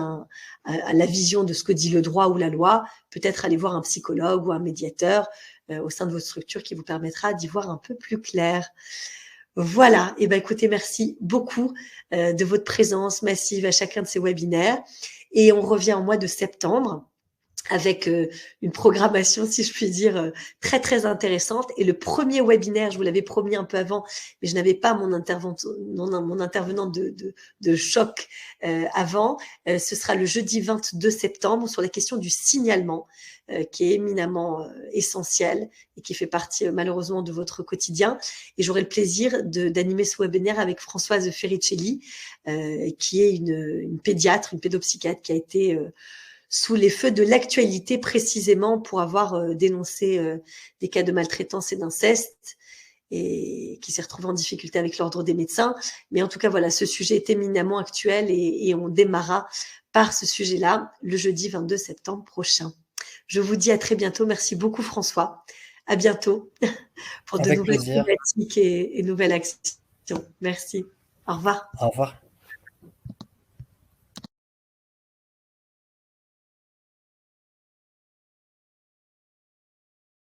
Speaker 1: la vision de ce que dit le droit ou la loi, peut-être aller voir un psychologue ou un médiateur au sein de votre structure qui vous permettra d'y voir un peu plus clair. Voilà, et ben écoutez, merci beaucoup de votre présence massive à chacun de ces webinaires. Et on revient au mois de septembre avec une programmation, si je puis dire, très, très intéressante. Et le premier webinaire, je vous l'avais promis un peu avant, mais je n'avais pas mon intervenant de choc avant. Ce sera le jeudi 22 septembre sur la question du signalement, qui est éminemment essentiel et qui fait partie malheureusement de votre quotidien. Et j'aurai le plaisir d'animer ce webinaire avec Françoise Ferricelli, qui est une pédiatre, une pédopsychiatre qui a été sous les feux de l'actualité précisément pour avoir dénoncé des cas de maltraitance et d'inceste et qui s'est retrouvée en difficulté avec l'ordre des médecins. Mais en tout cas, voilà, ce sujet est éminemment actuel et on démarra par ce sujet-là le jeudi 22 septembre prochain. Je vous dis à très bientôt. Merci beaucoup François. À bientôt pour de nouvelles thématiques et nouvelles actions. Merci. Au revoir.
Speaker 2: Au revoir.